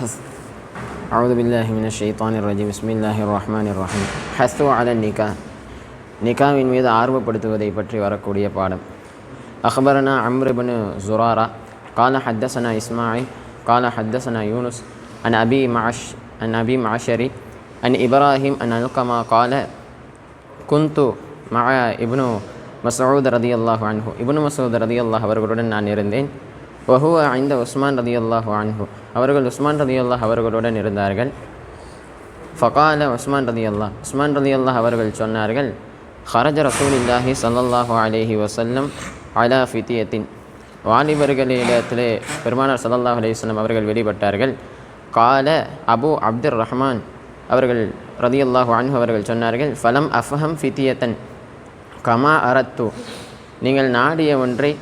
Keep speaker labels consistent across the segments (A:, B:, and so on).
A: أعوذ بالله من الشيطان الرجيم بسم الله الرحمن الرحيم حثوا على النكاح நிகாவின் மீது ஆர்வப்படுத்துவதை பற்றி வரக்கூடிய பாடம். அக்பரனா அம்ர் இப்னு زرارة قال حدثنا إسماعيل قال حدثنا يونس عن أبي معشر عن إبراهيم أن علقمة قال كنت مع ابن مسعود رضي الله عنه ابن مسعود رضي الله அவர்களுடன் நான் இருந்தேன். وهو عند عثمان رضي الله عنه அவர்கள் உஸ்மான் ரலியல்லாஹு அவர்களுடன் இருந்தார்கள். ஃபகால உஸ்மான் ரலியல்லாஹு அவர்கள் சொன்னார்கள், ஹரஜ ரசூலுல்லாஹி ஸல்லல்லாஹு அலைஹி வஸல்லம் அலா ஃபித்யத்தின், வாலிபர்களிடத்திலே பெருமானார் ஸல்லல்லாஹு அலைஹி வஸல்லம் அவர்கள் வெளிப்பட்டார்கள். கால அபு அப்துர் ரஹ்மான் அவர்கள் ரலியல்லாஹு அன்ஹு அவர்கள் சொன்னார்கள், ஃபலம் அஃபஹம் ஃபித்யத்தன் கமா அரத்து, நீங்கள் நாடிய ஒன்றை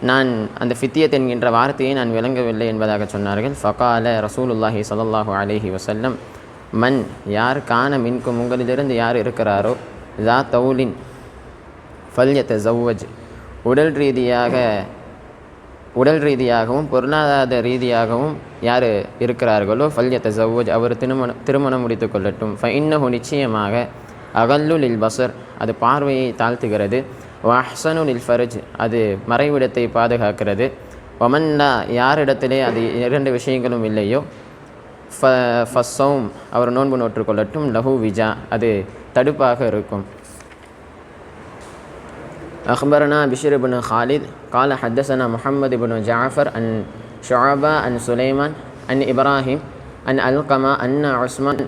A: நான் அந்த ஃபித்யத் என்கின்ற வார்த்தையை நான் விளங்கவில்லை என்பதாக சொன்னார்கள். ஃபகால ரசூலுல்லாஹி ஸல்லல்லாஹு அலைஹி வஸல்லம், மன் யார் கான மின்கும் உங்களிலிருந்து யார் இருக்கிறாரோ, ஜா தௌலின் ஃபல்யதஸவ்வஜ், உடல் ரீதியாகவும் பொருளாதார ரீதியாகவும் யார் இருக்கிறார்களோ, ஃபல்யதஸவ்வஜ் அவர் திருமணம் முடித்து கொள்ளட்டும். ஃபஇன்னஹு நிச்சயமாக அகல்லு லில் பஸர் அது பார்வையை தாழ்த்துகிறது, வஹ்சனு லில் ஃபர்ஜ் அது மறைவிடத்தை பாதுகாக்கிறது, வமன்னா யாரிடத்திலே அது இரண்டு விஷயங்களும் இல்லையோ, ஃபஸ்ஸௌம் அவர் நோன்பு நோற்றுக்கொள்ளட்டும், லஹு விஜா அது தடுப்பாக இருக்கும். அக்பரனா பிஷ்ர் இப்னு ஹாலித் கால ஹத்தஸனா முஹம்மது இப்னு ஜாஃபர் அன் ஷுஅபா அன் சுலைமான் அன் இப்ராஹிம் அன் அல்கமா அன்ன உஸ்மான்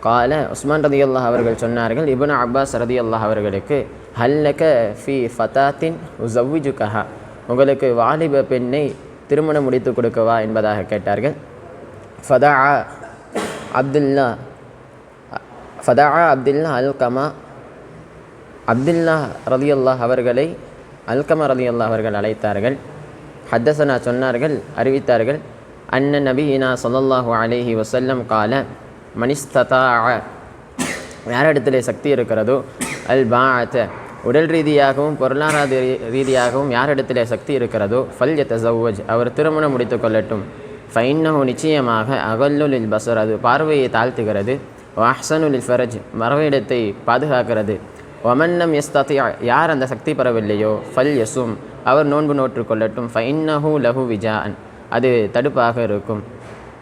A: கால, உஸ்மான் ரலியல்லாஹு அவர்கள் சொன்னார்கள், இப்னு அப்பாஸ் ரலியல்லாஹு அவர்களுக்கு, ஹல்லக ஃபி ஃபதாத்தின் உஸவ்விஜுகஹா, உங்களுக்கு வாலிப பெண்ணை திருமணம் முடித்து கொடுக்கவா என்பதாக கேட்டார்கள். ஃபதா அப்துல்லா அல்கமா, அப்துல்லா ரலியல்லாஹு அவர்களை அல்கமா ரலியல்லாஹு அவர்கள் அழைத்தார்கள். ஹத்தஸனா சொன்னார்கள், அறிவித்தார்கள், அன்ன நபியினா ஸல்லல்லாஹு அலைஹி வஸல்லம் கால, மனிஸ்ததாஅ யாரிடத்திலே சக்தி இருக்கிறதோ, அல் பாஅத உடல் ரீதியாகவும் பொருளாதார ரீதியாகவும் யாரிடத்திலே சக்தி இருக்கிறதோ, ஃபல்யதஸவ்வஜ் அவர் திருமணம் முடித்து கொள்ளட்டும். ஃபஇன்னஹு நிச்சயமாக அகல்லு லில் பஸர் அது பார்வையை தாழ்த்துகிறது, வஹ்சனு லில் ஃபர்ஜ் மறைவிடத்தை பாதுகாக்கிறது, வமன்னம் யஸ்ததி யார் அந்த சக்தி பெறவில்லையோ, ஃபல்யஸும் அவர் நோன்பு நோற்று கொள்ளட்டும். ஃபஇன்னஹு லஹு விஜாஅன் அது தடுப்பாக இருக்கும்.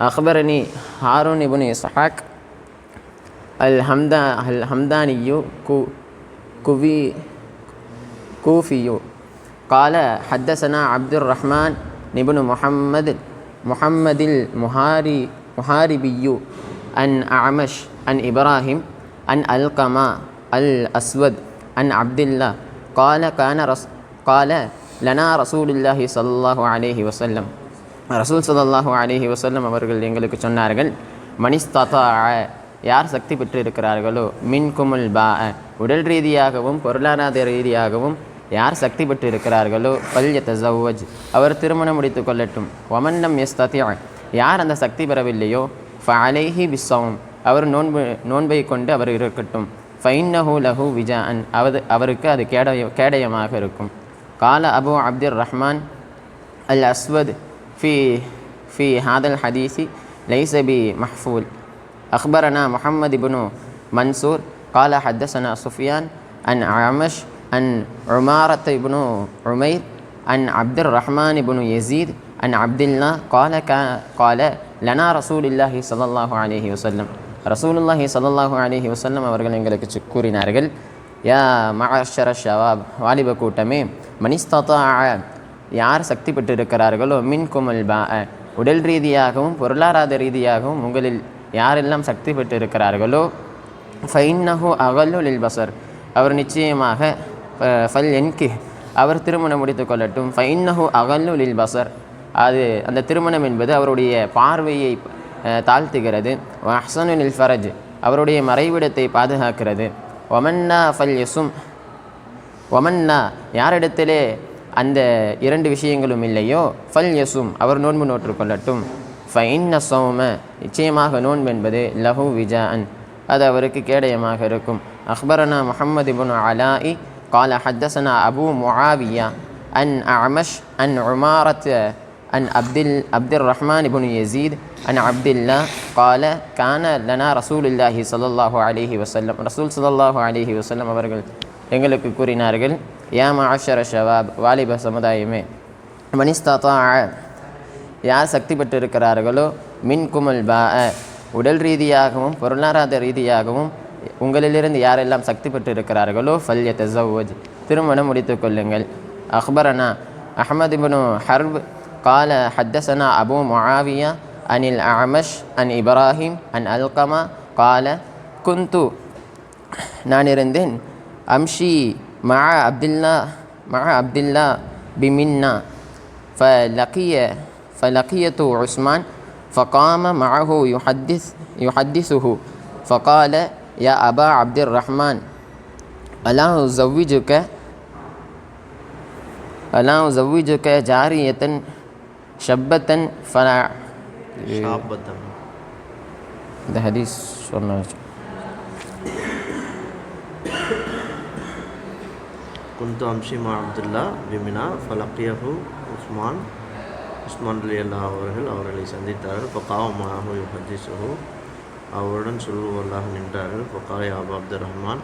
A: அக்பரனி ஹாரூன் இப்னு இஸ்ஹாக் அல் ஹம்தானியு கூஃபியு கால ஹத்தஸனா அப்துர் ரஹ்மான் இப்னு முஹம்மதில் முஹாரிபியு அன் அமஷ் அன் இப்ராஹிம் அன் அல்கமா அல் அஸ்வத் அன் அப்துல்லா கால லனா ரசூலுல்லாஹி ஸல்லல்லாஹு அலைஹி வஸல்லம் ரசூல் ஸல்லல்லாஹு அலைஹி வஸல்லம் அவர்கள் எங்களுக்கு சொன்னார்கள், மனிஸ்ததாஅ யார் சக்தி பெற்று இருக்கிறார்களோ, மின்குமுல் பாஅ உடல் ரீதியாகவும் பொருளாதார ரீதியாகவும் யார் சக்தி பெற்று இருக்கிறார்களோ, ஃபல்யதஸவ்வஜ் அவர் திருமணம் முடித்து கொள்ளட்டும். வமன்னம் யஸ்ததி யார் அந்த சக்தி பெறவில்லையோ, ஃபஅலைஹி பிஸ்ஸௌம் அவர் நோன்பை கொண்டு அவர் இருக்கட்டும். ஃபஇன்னஹு லஹு விஜாஅன் அவருக்கு அது கேடயமாக இருக்கும். கால அபு அப்துர் ரஹ்மான் அல் அஸ்வத் ஃபி ஹாதல் ஹதீஸி லைஸ பி மஹ்ஃபூல். அக்பரனா முஹம்மது இப்னு மன்சூர் கால ஹத்தஸனா சுஃபியான் அன் அமஷ் அன் உமாரத் இப்னு உமைர் அன் அப்துர் ரஹ்மான் இப்னு யஸீத் அன் அப்துல்லா கால லனா ரசூலுல்லாஹி ஸல்லல்லாஹு அலைஹி வஸல்லம் ரசூலுல்லாஹி ஸல்லல்லாஹு அலைஹி வஸல்லம் அவர்கள் எங்களுக்கு கூறினார்கள், யா மஅஷர ஷவாப் வாலிப கூட்டமே, மனிஸ்ததாஅ யார் சக்தி பெற்றிருக்கிறார்களோ, மின்குமுல் பாஅ உடல் ரீதியாகவும் பொருளாதார ரீதியாகவும் உங்களில் யாரெல்லாம் சக்தி பெற்றிருக்கிறார்களோ, ஃபஇன்னஹு அகல்லு லில் பஸர் அவர் நிச்சயமாக ஃபல்யன்கிஹ் அவர் திருமணம் முடித்து கொள்ளட்டும். ஃபஇன்னஹு அகல்லு லில் பஸர் அது அந்த திருமணம் என்பது அவருடைய பார்வையை தாழ்த்துகிறது, வஹ்சனு லில் ஃபர்ஜ் அவருடைய மறைவிடத்தை பாதுகாக்கிறது, வமன்னா ஃபல்யஸும் யாரிடத்திலே அந்த இரண்டு விஷயங்களும் இல்லையோ, ஃபல்யஸும் அவர் நோன்பு நோற்று கொள்ளட்டும். ஃபஇன்ன ஸௌம நிச்சயமாக நோன்பு என்பது லஹு விஜாஅன் அது அவருக்கு கேடயமாக இருக்கும். அக்பரனா முஹம்மது இப்னு அலாஇ கால ஹத்தஸனா அபு முஆவியா அன் அமஷ் அன் உமாரத் عن عبد الرحمن بن يزيد عن عبد الله قال كان لنا رسول الله صلى الله عليه وسلم رسول صلى الله عليه وسلم அவர்கள் எங்களுக்கு கூறினார்கள் யா மஅஷர ஷவாப் வாலிப சமுதாயமே மனிஸ்ததா யார் சக்தி பெற்றிருக்கிறார்களோ மின்குமுல் பாஅ உடல் ரீதியாகவும் பொருளாதார ரீதியாகவும் உங்களிலிருந்து யாரெல்லாம் சக்தி பெற்றிருக்கிறார்களோ ஃபல்யதஸவ்வஜ் திருமணம் முடித்துக் கொள்ளுங்கள். அக்பரனா அஹ்மத் இப்னு ஹர்ப் قال حدثنا أبو معاوية عن الأعمش عن إبراهيم عن ألقمة قال كنت நான் இருந்தேன் أمشي مع عبد الله بمنى فلقيت عثمان فقام معه يحدثه فقال يا أبا عبد الرحمن ألا أزوجك جارية شابة இந்த ஹதீஸ் சொன்னார்.
B: كنت أمشي مع عبد الله بمنى فلقيه عثمان ரலியல்லாஹு அவர்களை சந்தித்தார்கள். ஃபகாம மஅஹு யுஹதிஸுஹு அவருடன் சொல்லுவல்லாக நின்றார்கள். ஃபகால யா அபா அப்துர் ரஹ்மான்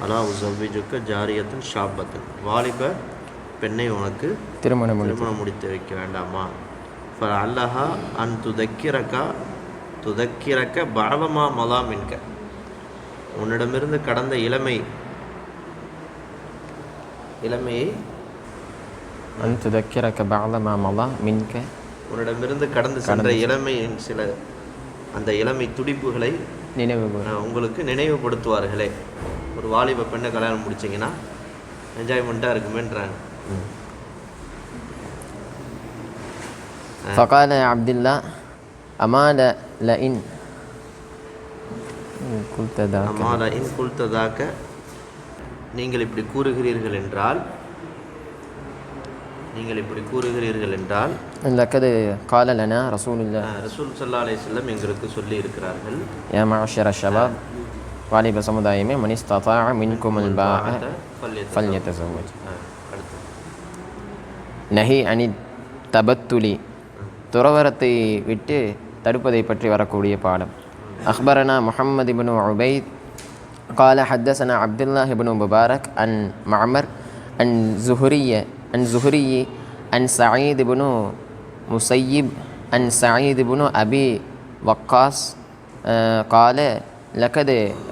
B: அலா உஸவ்விஜுக்க ஜாரியத்தன் ஷாபத்தன் வாலிப பெண்ணை உனக்கு திருமணம் முடித்து வைக்க வேண்டாமா? ஃபஅல்லஹா அன் துதக்கிரக்க பஅலமா மலா மின்க உன்னிடமிருந்து கடந்த இளமையை
A: அன் துதக்கிரக்க பஅலமா மலா மின்க
B: உன்னிடமிருந்து கடந்து சென்ற இளமையின் சில அந்த இளமை துடிப்புகளை உங்களுக்கு நினைவுபடுத்துவார்களே. ஒரு வாலிப பெண்ணை கல்யாணம் முடிச்சிங்கன்னா என்ஜாய்மெண்ட்டாக இருக்குமேன்றாங்க.
A: فقال عبد الله أما لئن
B: قلت ذاك நீங்கள் இப்படி கூறுகிறீர்கள் என்றால்
A: لقد قال لنا رسول
B: ஸல்லல்லாஹு அலைஹி வஸல்லம் எங்களுக்கு சொல்லி இருக்கிறார்கள்
A: يا معشر الشباب வாலிப சமுதாயமே மன் இஸ்ததாஅ மின்குமுல் பாஅ ஃபல்யதஸவ்வஜ். நஹி அனி தபத்துலி துறவரத்தை விட்டு தடுப்பதை பற்றி வரக்கூடிய பாடம். அக்பரனா முஹம்மது இப்னு உபைத் قال حدثنا عبد الله بن مبارك عن معمر عن زهري عن سعيد بن مسيب عن سعيد بن أبي وقاص قال لقد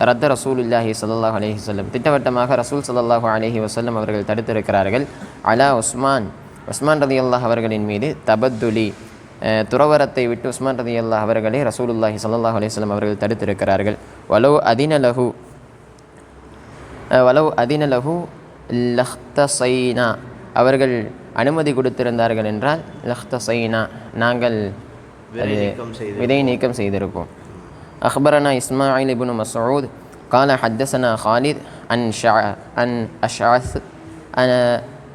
A: رد رسول الله صلى الله عليه وسلم திட்டவட்டமாக ரசூல் ஸல்லல்லாஹு அலைஹி வஸல்லம் அவர்கள் தடுத்திருக்கிறார்கள் அலா உஸ்மான் ரலியல்லாஹு அவர்களின் மீது தபத்துலி துறவரத்தை விட்டு உஸ்மான் ரலியல்லாஹு அவர்களை ரசூலுல்லாஹி ஸல்லல்லாஹு அலைஹி வஸல்லம் அவர்கள் தடுத்திருக்கிறார்கள். வலவ் அதின லஹு லஹ்தஸைனா அவர்கள் அனுமதி கொடுத்திருந்தார்கள் என்றால் லஹ்தஸைனா நாங்கள் விதை நீக்கம் செய்திருப்போம். அக்பரனா இஸ்மாயில் இப்னு மஸ்ஊத் قال حدثنا خالد عن أشعث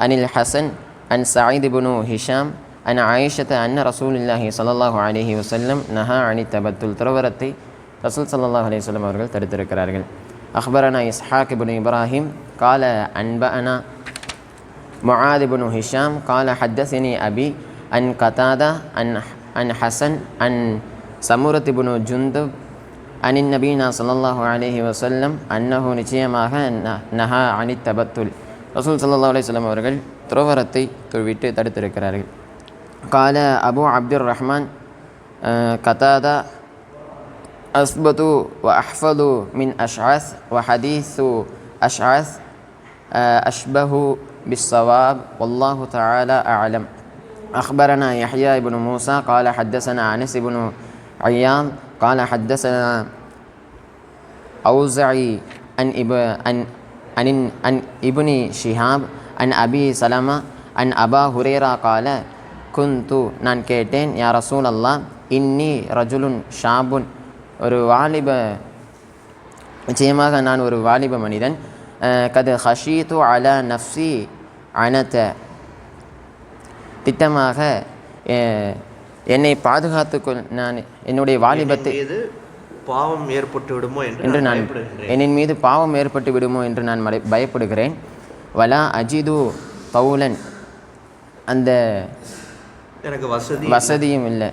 A: عن الحسن عن سعيد بن هشام عن عائشة أن رسول الله صلى الله عليه وسلم نهى عن التبتل துறவரத்தை ரசூல் ஸல்லல்லாஹு அலைஹி வஸல்லம் அவர்கள் தடுத்திருக்கிறார்கள். أخبرنا إسحاق بن إبراهيم قال أنبأنا معاذ بن هشام قال حدثني أبي عن قتادة عن حسن عن سمرة بن جندب عن النبي صلى الله عليه وسلم أنه நிச்சயமாக நஹா அனி தபத்துல் ரசூல் ஸல்லல்லாஹு அலைஹி வஸல்லம் அவர்கள் துறவரத்தை விட்டு தடுத்திருக்கிறார்கள். قال أبو عبد الرحمن قتادة أثبت وأحفظ من أشعث وحديث أشعث أشبه بالصواب والله تعالى أعلم. أخبرنا يحيى بن موسى قال حدثنا أنس بن عياض قال حدثنا أوزعي عن ابن شهاب عن أبي سلمة عن أبا هريرة قال كنت நான் கேட்டேன் யா ரசூல் அல்லாஹ் இன்னி ரஜுலுன் ஷாபுன் ஒரு வாலிப நிச்சயமாக நான் ஒரு வாலிப மனிதன் கது ஹஷீத்து அலா நஃப்சி அனத திட்டமாக என்னை பாதுகாத்துக்கொள் நான் என்னுடைய வாலிபத்தை
B: பாவம் ஏற்பட்டு விடுமோ என்று
A: நான் என்னின் மீது பாவம் ஏற்பட்டு விடுமோ என்று நான் பயப்படுகிறேன். வலா அஜிது பவுலன் அந்த
B: எனக்கு
A: வசதியும் இல்லை.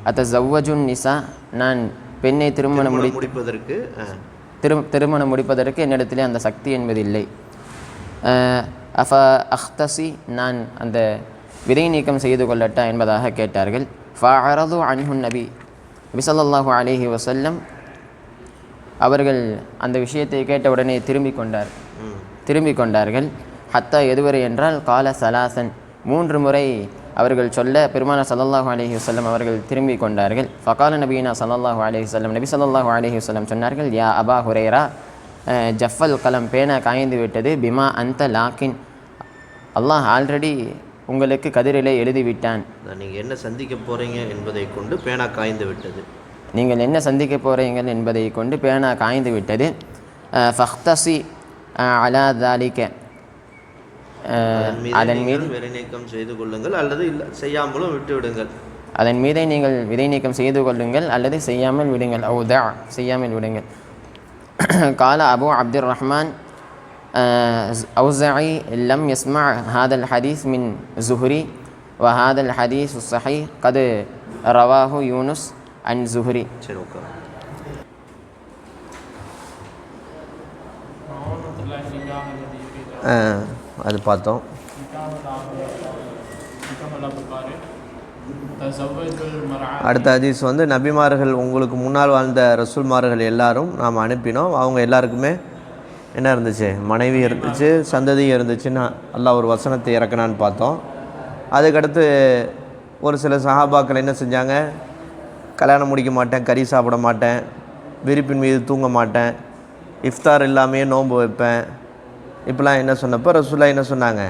A: அத்தஸவ்வஜுன் நிசா, நான் பெண்ணை திருமணம் முடிப்பதற்கு என்னிடத்திலே அந்த சக்தி என்பது இல்லை. அஃப அஹ்தசி, நான் அந்த விதை நீக்கம் செய்து கொள்ளட்டா என்பதாக கேட்டார்கள். ஃபஅரது அன்ஹுன் நபி ஸல்லல்லாஹு அலைஹி வஸல்லம் அவர்கள் அந்த விஷயத்தை கேட்டவுடனே திரும்பிக் கொண்டார்கள். ஹத்தா எதுவரை என்றால் கால சலாசன், 3 முறை அவர்கள் சொல்ல பெருமானார் ஸல்லல்லாஹு அலைஹி வஸல்லம் அவர்கள் திரும்பிக் கொண்டார்கள். ஃபகால நபீனா ஸல்லல்லாஹு அலைஹி வஸல்லம், நபி ஸல்லல்லாஹு அலைஹி வஸல்லம் சொன்னார்கள், யா அபா ஹுரைரா, ஜஃபல் கலம், பேனா காய்ந்து விட்டது. பிமா அந்த லாக்கின், அல்லாஹ் ஆல்ரெடி உங்களுக்கு கதிரிலே எழுதிவிட்டான்.
B: நீங்கள் என்ன சந்திக்க போகிறீங்க என்பதை கொண்டு பேனா காய்ந்து விட்டது.
A: நீங்கள் என்ன சந்திக்க போகிறீங்கள் என்பதை கொண்டு பேனா காய்ந்து விட்டது. ஃபஹ்தசி அலா தாலிக, அதன் மீது
B: விதை நீக்கம் செய்து கொள்ளுங்கள் அல்லது செய்யாமலும் விட்டு விடுங்கள்.
A: அதன் மீதை நீங்கள் விதை நீக்கம் செய்து கொள்ளுங்கள் அல்லது செய்யாமல் விடுங்கள். அவுதா, செய்யாமல் விடுங்கள். கால அபு அப்துர் ரஹ்மான் அவுஸாஇ லம் யஸ்மா ஹாதல் ஹதீஸ் மின் ஸுஹ்ரி வ ஹாதல் ஹதீஸ் ஸஹீஹ் கது ரவாஹு யூனுஸ் அன் ஸுஹ்ரி.
B: சரி, ஓகே. அது பார்த்தோம். அடுத்த ஹதீஸ் வந்து நபிமார்கள், உங்களுக்கு முன்னால் வாழ்ந்த ரசூல்மார்கள் எல்லாரும் நாம் அனுப்பினோம். அவங்க எல்லாருக்குமே என்ன இருந்துச்சு? மனைவி இருந்துச்சு, சந்ததி இருந்துச்சுன்னு அல்லாஹ் ஒரு வசனத்தை இறக்கினான்னு பார்த்தோம். அதுக்கடுத்து ஒரு சில சஹாபாக்கள் என்ன செஞ்சாங்க? கல்யாணம் முடிக்க மாட்டேன், கறி சாப்பிட மாட்டேன், விரிப்பின் மீது தூங்க மாட்டேன், இஃப்தார் இல்லாமையே நோன்பு வைப்பேன், இப்போலாம் என்ன சொன்னப்போ ரசூலுல்லாஹ் என்ன சொன்னாங்க?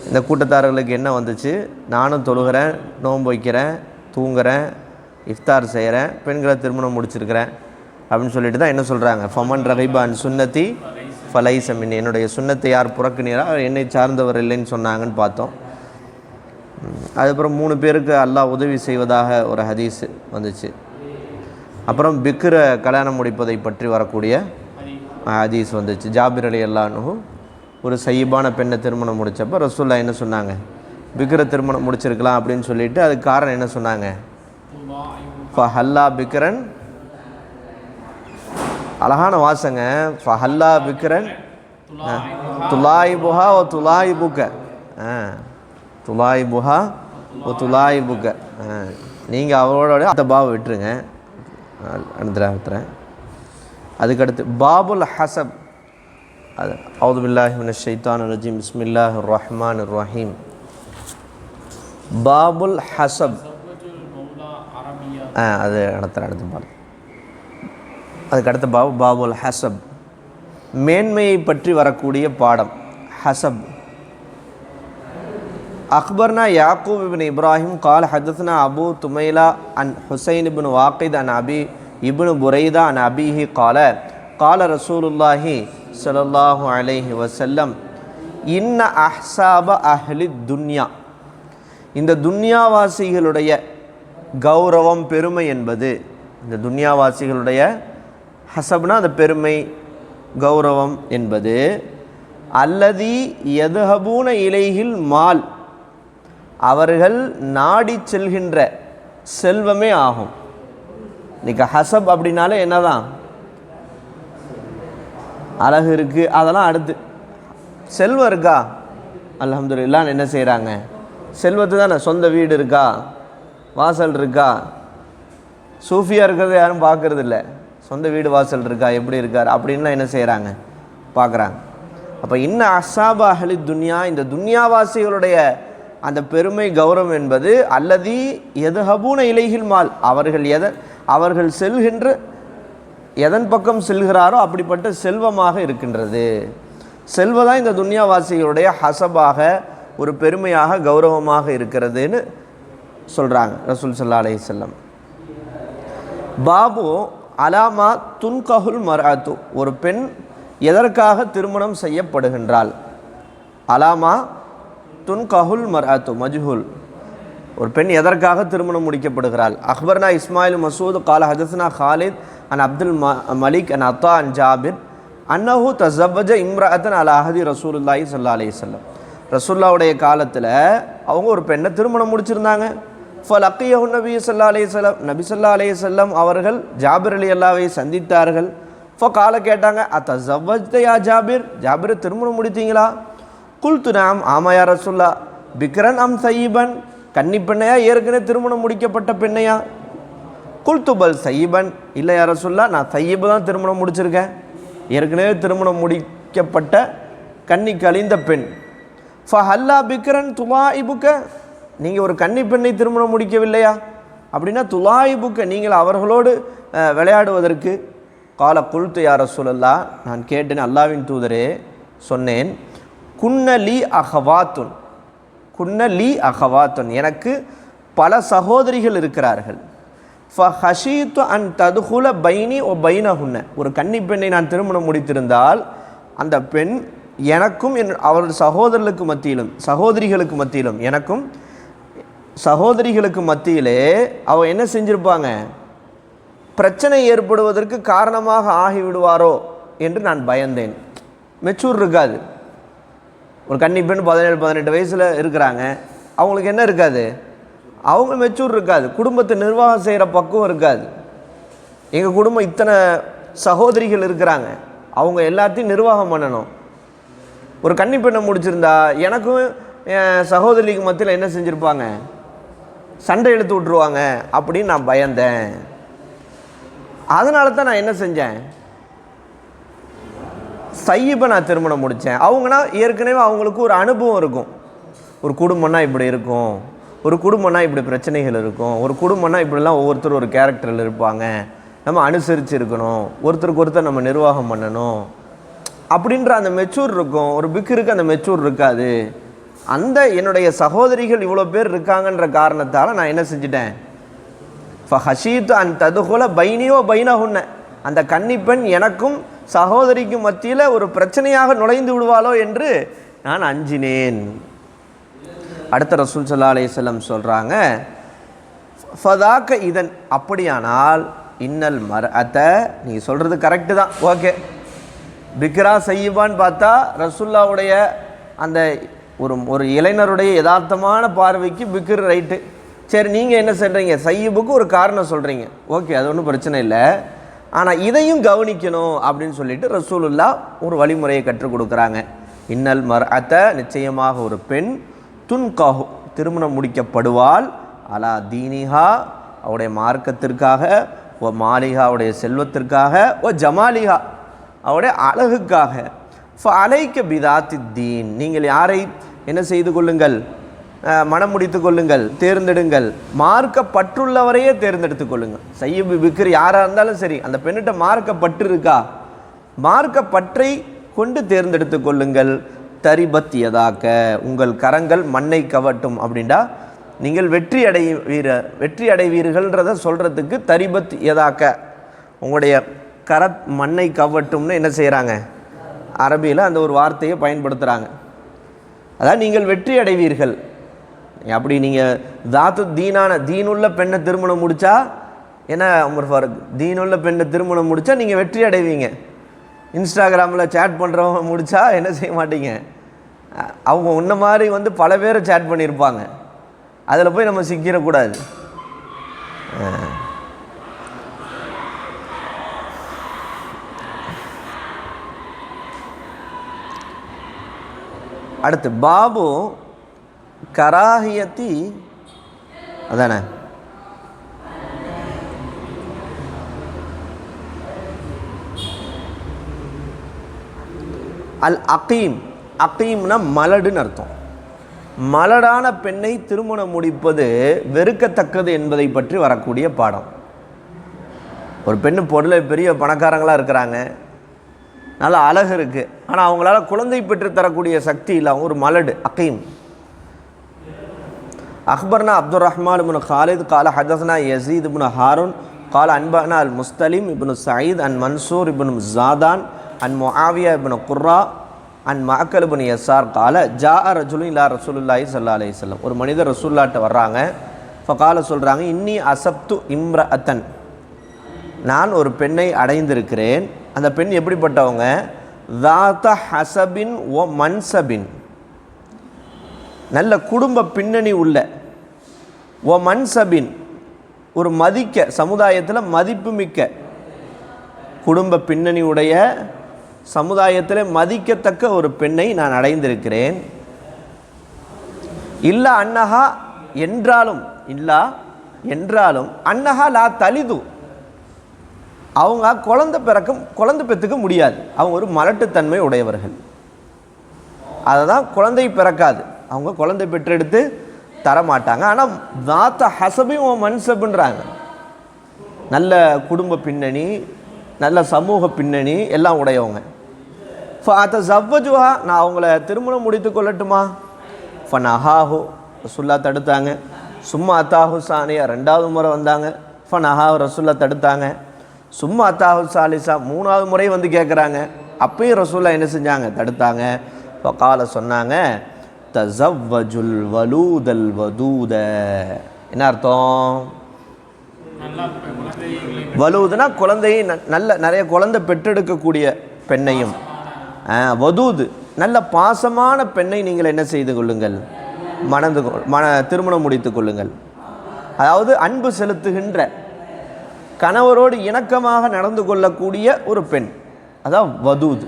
B: இந்த கூட்டத்தாரர்களுக்கு என்ன வந்துச்சு? நானும் தொழுகிறேன், நோன்பு வைக்கிறேன், தூங்குறேன், இஃப்தார் செய்கிறேன், பெண்களை திருமணம் முடிச்சிருக்கிறேன் அப்படின்னு சொல்லிட்டு தான் என்ன சொல்கிறாங்க? ஃபமன் ரகிபான் சுன்னத்தி ஃபலைஸ மின்னி, என்னுடைய சுன்னத்தை யார் புறக்குனீரா என்னை சார்ந்தவர் இல்லைன்னு சொன்னாங்கன்னு பார்த்தோம். அதுக்கப்புறம் 3 பேருக்கு அல்லாஹ் உதவி செய்வதாக ஒரு ஹதீஸ் வந்துச்சு. அப்புறம் பிக்ர கல்யாணம் முடிப்பதை பற்றி வரக்கூடிய ஹதீஸ் வந்துச்சு. ஜாபிர் ரலியல்லாஹு அன்ஹு ஒரு சையிபான பெண்ணை திருமணம் முடித்தப்போ ரசூலுல்லாஹ் என்ன சொன்னாங்க? பிக்ர திருமணம் முடிச்சிருக்கலாம் அப்படின்னு சொல்லிட்டு அதுக்கு காரணம் என்ன சொன்னாங்க? ஃபஹல்லா பிக்ரன், அழகான வாசங்க. ஃபஹல்லா பிக்ரன் துலாயிபுஹா ஓ துலாயிபுக்க, துலாயிபுஹா ஓ துலாயிபுக்க, நீங்கள் அவரோட அந்த பாவை விட்டுருங்க. அனுத்துறேன். அதுக்கடுத்து பாபுல் ஹசப், அது அவுது பில்லாஹி மினஷ் ஷைத்தானிர் ரஜீம், பிஸ்மில்லாஹிர் ரஹ்மானிர் ரஹீம். பாபுல் ஹசப், அது அடுத்து பாரு. அதுக்கடுத்த பாபுல் ஹசப், மேன்மையை பற்றி வரக்கூடிய பாடம். ஹசப். அக்பர்னா யாக்கூப் இப்னு இப்ராஹிம் கால் ஹதத்னா அபு துமைலா அன் ஹுசைன் இப்னு வாக்கித் அன் அபி இப்னு புரைதா அன் அபிஹி கால கால ரசூலுல்லாஹி ஸல்லல்லாஹு அலைஹி வஸல்லம் இன்ன அஹ்சாப அஹ்லி துன்யா, இந்த துன்யாவாசிகளுடைய கௌரவம் பெருமை என்பது, இந்த துன்யாவாசிகளுடைய ஹசப்னா அந்த பெருமை கௌரவம் என்பது, அல்லதி யதுஹபூன இலைஹில் மால், அவர்கள் நாடி செல்கின்ற செல்வமே ஆகும். இன்னைக்கு ஹசப் அப்படின்னாலே என்னதான்? அழகு இருக்குது, அதெல்லாம் அடுத்து. செல்வம் இருக்கா? அல்ஹம்துலில்லாஹ் என்ன செய்கிறாங்க? செல்வத்து தானே. சொந்த வீடு இருக்கா, வாசல் இருக்கா? சூஃபியாக இருக்கிறத யாரும் பார்க்கறது இல்லை. சொந்த வீடு வாசல் இருக்கா, எப்படி இருக்கார் அப்படின்லாம் என்ன செய்கிறாங்க? பார்க்குறாங்க. அப்போ இன்ன அஹ்சாப அஹ்லி துன்யா, இந்த துன்யாவாசிகளுடைய அந்த பெருமை கௌரவம் என்பது அல்லதி யதுஹபூன இலைஹில் மால், அவர்கள் செல்கின்ற எதன் பக்கம் செல்கிறாரோ அப்படிப்பட்ட செல்வமாக இருக்கின்றது. செல்வதான் இந்த துன்யாவாசிகளுடைய ஹசபாக, ஒரு பெருமையாக, கௌரவமாக இருக்கிறதுன்னு சொல்கிறாங்க ரசூல் ஸல்லல்லாஹு அலைஹி வஸல்லம். பாபு அலாமா துன்கஹுல் மர்அத்து, ஒரு பெண் எதற்காக திருமணம் செய்யப்படுகின்றாள்? அலாமா துன்கஹுல் மர்அத்து மஜ்ஹூல், ஒரு பெண் எதற்காக திருமணம் முடிக்கப்படுகிறாள்? அக்பர்னா இஸ்மாயில் மசூத் கால ஹதத்னா ஹாலித் அன் அப்துல் மலிக் அன் அத்தா அன் ஜாபிர் அன்னஹு தஸவ்வஜ இம்ரஅத்தன் அலா அஹதி ரசூலுல்லாஹி ஸல்லல்லாஹு அலைஹி வஸல்லம்,
C: ரசூலுல்லாவுடைய காலத்தில் அவங்க ஒரு பெண்ணை திருமணம் முடிச்சிருந்தாங்க. ஃபலக்கியஹு நபி ஸல்லல்லாஹு அலைஹி வஸல்லம், நபி ஸல்லல்லாஹு அலைஹி வஸல்லம் அவர்கள் ஜாபிர் ரலியல்லாஹு சந்தித்தார்கள். ஃபகால கேட்டாங்க, அத்தஸவ்வஜ்த யா ஜாபிர், ஜாபிர் திருமணம் முடித்தீங்களா? குல்து நாம், ஆமா யா ரசூலுல்லாஹ். பிக்ரன் அம் சையிபன், கன்னி பெண்ணையா ஏற்கனவே திருமணம் முடிக்கப்பட்ட பெண்ணையா? குல்து பல் சையிபன், இல்லை யா ரசூலுல்லாஹ், நான் சையிபு தான் திருமணம் முடிச்சிருக்கேன், ஏற்கனவே திருமணம் முடிக்கப்பட்ட கன்னி கழிந்த பெண். ஃபஹல்லா பிக்ரன் துலாயிபுக்க, நீங்கள் ஒரு கன்னி பெண்ணை திருமணம் முடிக்கவில்லையா? அப்படின்னா துலாயிபுக்க, நீங்கள் அவர்களோடு விளையாடுவதற்கு. கால குல்து யா ரசூலல்லாஹ், நான் கேட்டேன் அல்லாஹ்வின் தூதரே, சொன்னேன், குன்னலி அஹவாத்துன், குன்னலி அஹவாத்துன், எனக்கு பல சகோதரிகள் இருக்கிறார்கள். ஃபஹஷீத்து அன் ததுகுல பைனி ஒ பைனஹுன்ன, ஒரு கன்னி பெண்ணை நான் திருமணம் முடித்திருந்தால் அந்த பெண் எனக்கும் அவரது சகோதரிகளுக்கு மத்தியிலும் எனக்கும் சகோதரிகளுக்கு மத்தியிலே அவள் என்ன செஞ்சிருப்பாங்க, பிரச்சனை ஏற்படுவதற்கு காரணமாக ஆகிவிடுவாரோ என்று நான் பயந்தேன். மெச்சூர் இருக்காது, ஒரு கன்னி பெண் 17-18 வயசில் இருக்கிறாங்க, அவங்களுக்கு என்ன இருக்காது, அவங்க மெச்சூர் இருக்காது, குடும்பத்தை நிர்வாகம் செய்கிற பக்குவம் இருக்காது. எங்கள் குடும்பம் இத்தனை சகோதரிகள் இருக்கிறாங்க, அவங்க எல்லாத்தையும் நிர்வாகம் பண்ணணும். ஒரு கன்னி பெண்ணை முடிச்சிருந்தா எனக்கும் என் சகோதரிக்கு மத்தியில் என்ன செஞ்சுருப்பாங்க, சண்டை இழுத்து விட்ருவாங்க அப்படின்னு நான் பயந்தேன். அதனால தான் நான் என்ன செஞ்சேன், சையிபை நான் திருமணம் முடித்தேன். அவங்கன்னா ஏற்கனவே அவங்களுக்கு ஒரு அனுபவம் இருக்கும், ஒரு குடும்பம்னா இப்படி இருக்கும், ஒரு குடும்பம்னா இப்படி பிரச்சனைகள் இருக்கும், ஒரு குடும்பம்னா இப்படிலாம் ஒவ்வொருத்தரும் ஒரு கேரக்டரில் இருப்பாங்க, நம்ம அனுசரித்து இருக்கணும், ஒருத்தருக்கு ஒருத்தர் நம்ம நிர்வாகம் பண்ணணும் அப்படின்ற அந்த மெச்சூர் இருக்கும். ஒரு பிக்கிருக்கு அந்த மெச்சூர் இருக்காது. அந்த என்னுடைய சகோதரிகள் இவ்வளோ பேர் இருக்காங்கன்ற காரணத்தால் நான் என்ன செஞ்சிட்டேன், ஃபஹஷீத்து அன் ததுகுல பைனியோ பைனஹுன்ன, அந்த கன்னிப்பெண் எனக்கும் சகோதரிக்கும் மத்தியில் ஒரு பிரச்சனையாக நுழைந்து விடுவாளோ என்று நான் அஞ்சினேன். அடுத்த ரசூல் ஸல்லல்லாஹு அலைஹி வஸல்லம் சொல்கிறாங்க, ஃபதாக்க இதன், அப்படியானால் இன்னல் மர்அத, நீங்கள் சொல்கிறது கரெக்டு தான், ஓகே, பிக்ரா சையிபான்னு பார்த்தா ரசூலுல்லாவுடைய அந்த ஒரு இளைஞருடைய யதார்த்தமான பார்வைக்கு பிக்ர் ரைட்டு. சரி, நீங்கள் என்ன சொல்கிறீங்க, சையிபுக்கு ஒரு காரணம் சொல்கிறீங்க, ஓகே, அது ஒன்றும் பிரச்சனை இல்லை, ஆனால் இதையும் கவனிக்கணும் அப்படின்னு சொல்லிட்டு ரசூலுல்லாஹ் ஒரு வழிமுறையை கற்றுக் கொடுக்குறாங்க. இன்னல் மர்அத, நிச்சயமாக ஒரு பெண், துன்கஹு, திருமணம் முடிக்கப்படுவாள், அலா தீனிஹா, அவருடைய மார்க்கத்திற்காக, ஓ மாலிஹா, அவருடைய செல்வத்திற்காக, ஓ ஜமாலிஹா, அவருடைய அழகுக்காக. ஃபஅலைக்க பிதாத்தி தீன், நீங்கள் யாரை என்ன செய்து கொள்ளுங்கள், மனம் முடித்து கொள்ளுங்கள், தேர்ந்தெடுங்கள், மார்க்கப்பற்றுள்ளவரையே தேர்ந்தெடுத்து கொள்ளுங்கள். சையிபு பிக்ர் யாராக இருந்தாலும் சரி, அந்த பெண்ணிட்ட மார்க்கப்பற்று இருக்கா, மார்க்கப்பற்றை கொண்டு தேர்ந்தெடுத்து கொள்ளுங்கள். தரிபத் யதாக்க, உங்கள் கரங்கள் மண்ணை கவட்டும். அப்படின்டா நீங்கள் வெற்றி அடைவீர்கள்ன்றதை சொல்கிறதுக்கு தரிபத் யதாக்க, உங்களுடைய மண்ணை கவட்டும்னு என்ன செய்கிறாங்க, அரபியில் அந்த ஒரு வார்த்தையை பயன்படுத்துகிறாங்க. அதான் நீங்கள் வெற்றி அடைவீர்கள். அப்படி நீங்கள் தாத்து தீனான தீனுள்ள பெண்ணை திருமணம் முடித்தா என்ன தீனுள்ள பெண்ணை திருமணம் முடித்தா நீங்கள் வெற்றி அடைவீங்க. இன்ஸ்டாகிராமில் சேட் பண்ணுறவங்க முடித்தா என்ன செய்ய மாட்டீங்க, அவங்க உன்ன மாதிரி பல பேரை சேட் பண்ணியிருப்பாங்க, அதில் போய் நம்ம சிக்கிடக்கூடாது. அடுத்து பாபு கராஹியத்தி, அதானே, அல் அகீம், அகீம்னா மலடுன்னு அர்த்தம். மலடான பெண்ணை திருமணம் முடிப்பது வெறுக்கத்தக்கது என்பதை பற்றி வரக்கூடிய பாடம். ஒரு பெண்ணு பொருளை பெரிய பணக்காரங்களாக இருக்கிறாங்க, நல்ல அழகு இருக்குது, ஆனால் அவங்களால குழந்தை பெற்று தரக்கூடிய சக்தி இல்லை, அவங்க ஒரு மலடு, அகீம். அக்பர்னா அப்துல் ரஹ்மான் இப்னு காலித் கால ஹதஸ்னா யஸீத் இப்னு ஹாரூன் கால அன்பனா அல் முஸ்தலிம் இப்னு சயீத் அன் மன்சூர் இப்னு ஜாதான் அன் முஆவியா இப்னு குர்ரா அன் மஅக்கல் இப்னு யஸார் கால ஜா ரஜுலுன் இலா ரசூலுல்லாஹி ஸல்லல்லாஹு அலைஹி வஸல்லம், ஒரு மனிதர் ரசூலுல்லாஹ்ட்ட வர்றாங்க. ஃபகால சொல்கிறாங்க, இன்னி அசப்து இம்ரஅத்தன், நான் ஒரு பெண்ணை அடைந்திருக்கிறேன். அந்த பெண் எப்படிப்பட்டவங்க, தாத்த ஹசபின் ஓ மன்சபின், நல்ல குடும்ப பின்னணி உள்ள, ஓ மன்சபின் ஒரு மதிக்க, சமுதாயத்தில் மதிப்புமிக்க குடும்ப பின்னணி உடைய, சமுதாயத்தில் மதிக்கத்தக்க ஒரு பெண்ணை நான் அடைந்திருக்கிறேன். இல்லா அன்னஹா என்றாலும், இல்லா என்றாலும், அன்னஹா லா தலிது அவங்க குழந்தை பெற்றுக்க முடியாது. அவங்க ஒரு மலட்டுத்தன்மை உடையவர்கள். அதை தான் குழந்தை பிறக்காது, அவங்க குழந்தை பெற்றெடுத்து தரமாட்டாங்க. ஆனால் தாத்த ஹசபையும் மன்சபுன்றாங்க. நல்ல குடும்ப பின்னணி, நல்ல சமூக பின்னணி எல்லாம் உடையவங்க. ஃபாத்த ஜவ்வஜுஹா நான் அவங்கள திருமணம் முடித்து கொள்ளட்டுமா? ஃபன் அஹாஹு ரசுல்லா தடுத்தாங்க. சும்மா அத்தாஹு சானியா ரெண்டாவது முறை வந்தாங்க. ஃபன் அஹாஹு ரசுல்லா தடுத்தாங்க. சும்மா அத்தாஹு சாலிசா மூணாவது முறை வந்து கேட்குறாங்க. அப்பயும் ரசூல்லா என்ன செஞ்சாங்க? தடுத்தாங்க. ஃபகால சொன்னாங்க, தஸவ்வஜுல் வலூதல் வதூத. என்ன அர்த்தம்? வலூதுனா குழந்தையை நிறைய குழந்தை பெற்றெடுக்கக்கூடிய பெண்ணையும், வதூது நல்ல பாசமான பெண்ணை நீங்கள் என்ன செய்து கொள்ளுங்கள்? திருமணம் முடித்து கொள்ளுங்கள். அதாவது அன்பு செலுத்துகின்ற, கணவரோடு இணக்கமாக நடந்து கொள்ளக்கூடிய ஒரு பெண், அதான் வதூது.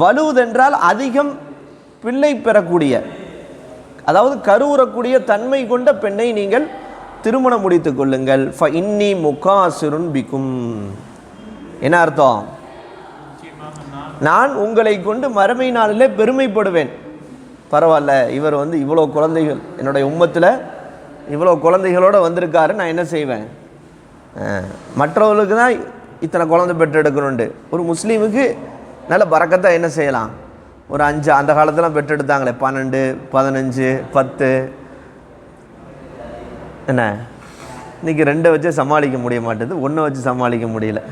C: வலூத் என்றால் அதிகம் பிள்ளை பெறக்கூடிய, அதாவது கருவுறக்கூடிய தன்மை கொண்ட பெண்ணை நீங்கள் திருமணம் முடித்து கொள்ளுங்கள். ஃப இன்னி முகாசிருன் பிக்கும். என்ன அர்த்தம்? நான் உங்களை கொண்டு மறுமை நாளிலே பெருமைப்படுவேன். பரவாயில்ல, இவர் இவ்வளோ குழந்தைகள், என்னுடைய உம்மத்தில் இவ்வளோ குழந்தைகளோடு வந்திருக்காரு, நான் என்ன செய்வேன்? மற்றவர்களுக்கு தான் இத்தனை குழந்தை பெற்றெடுக்கணுண்டு. ஒரு முஸ்லீமுக்கு நல்ல பரக்கத்தான் என்ன செய்யலாம்? ஒரு 5 அந்த காலத்தில் பெற்றெடுத்தாங்களே 12, 15, 10. என்ன இன்றைக்கி 2 வச்சு சமாளிக்க முடிய மாட்டேது, 1 வச்சு சமாளிக்க முடியல.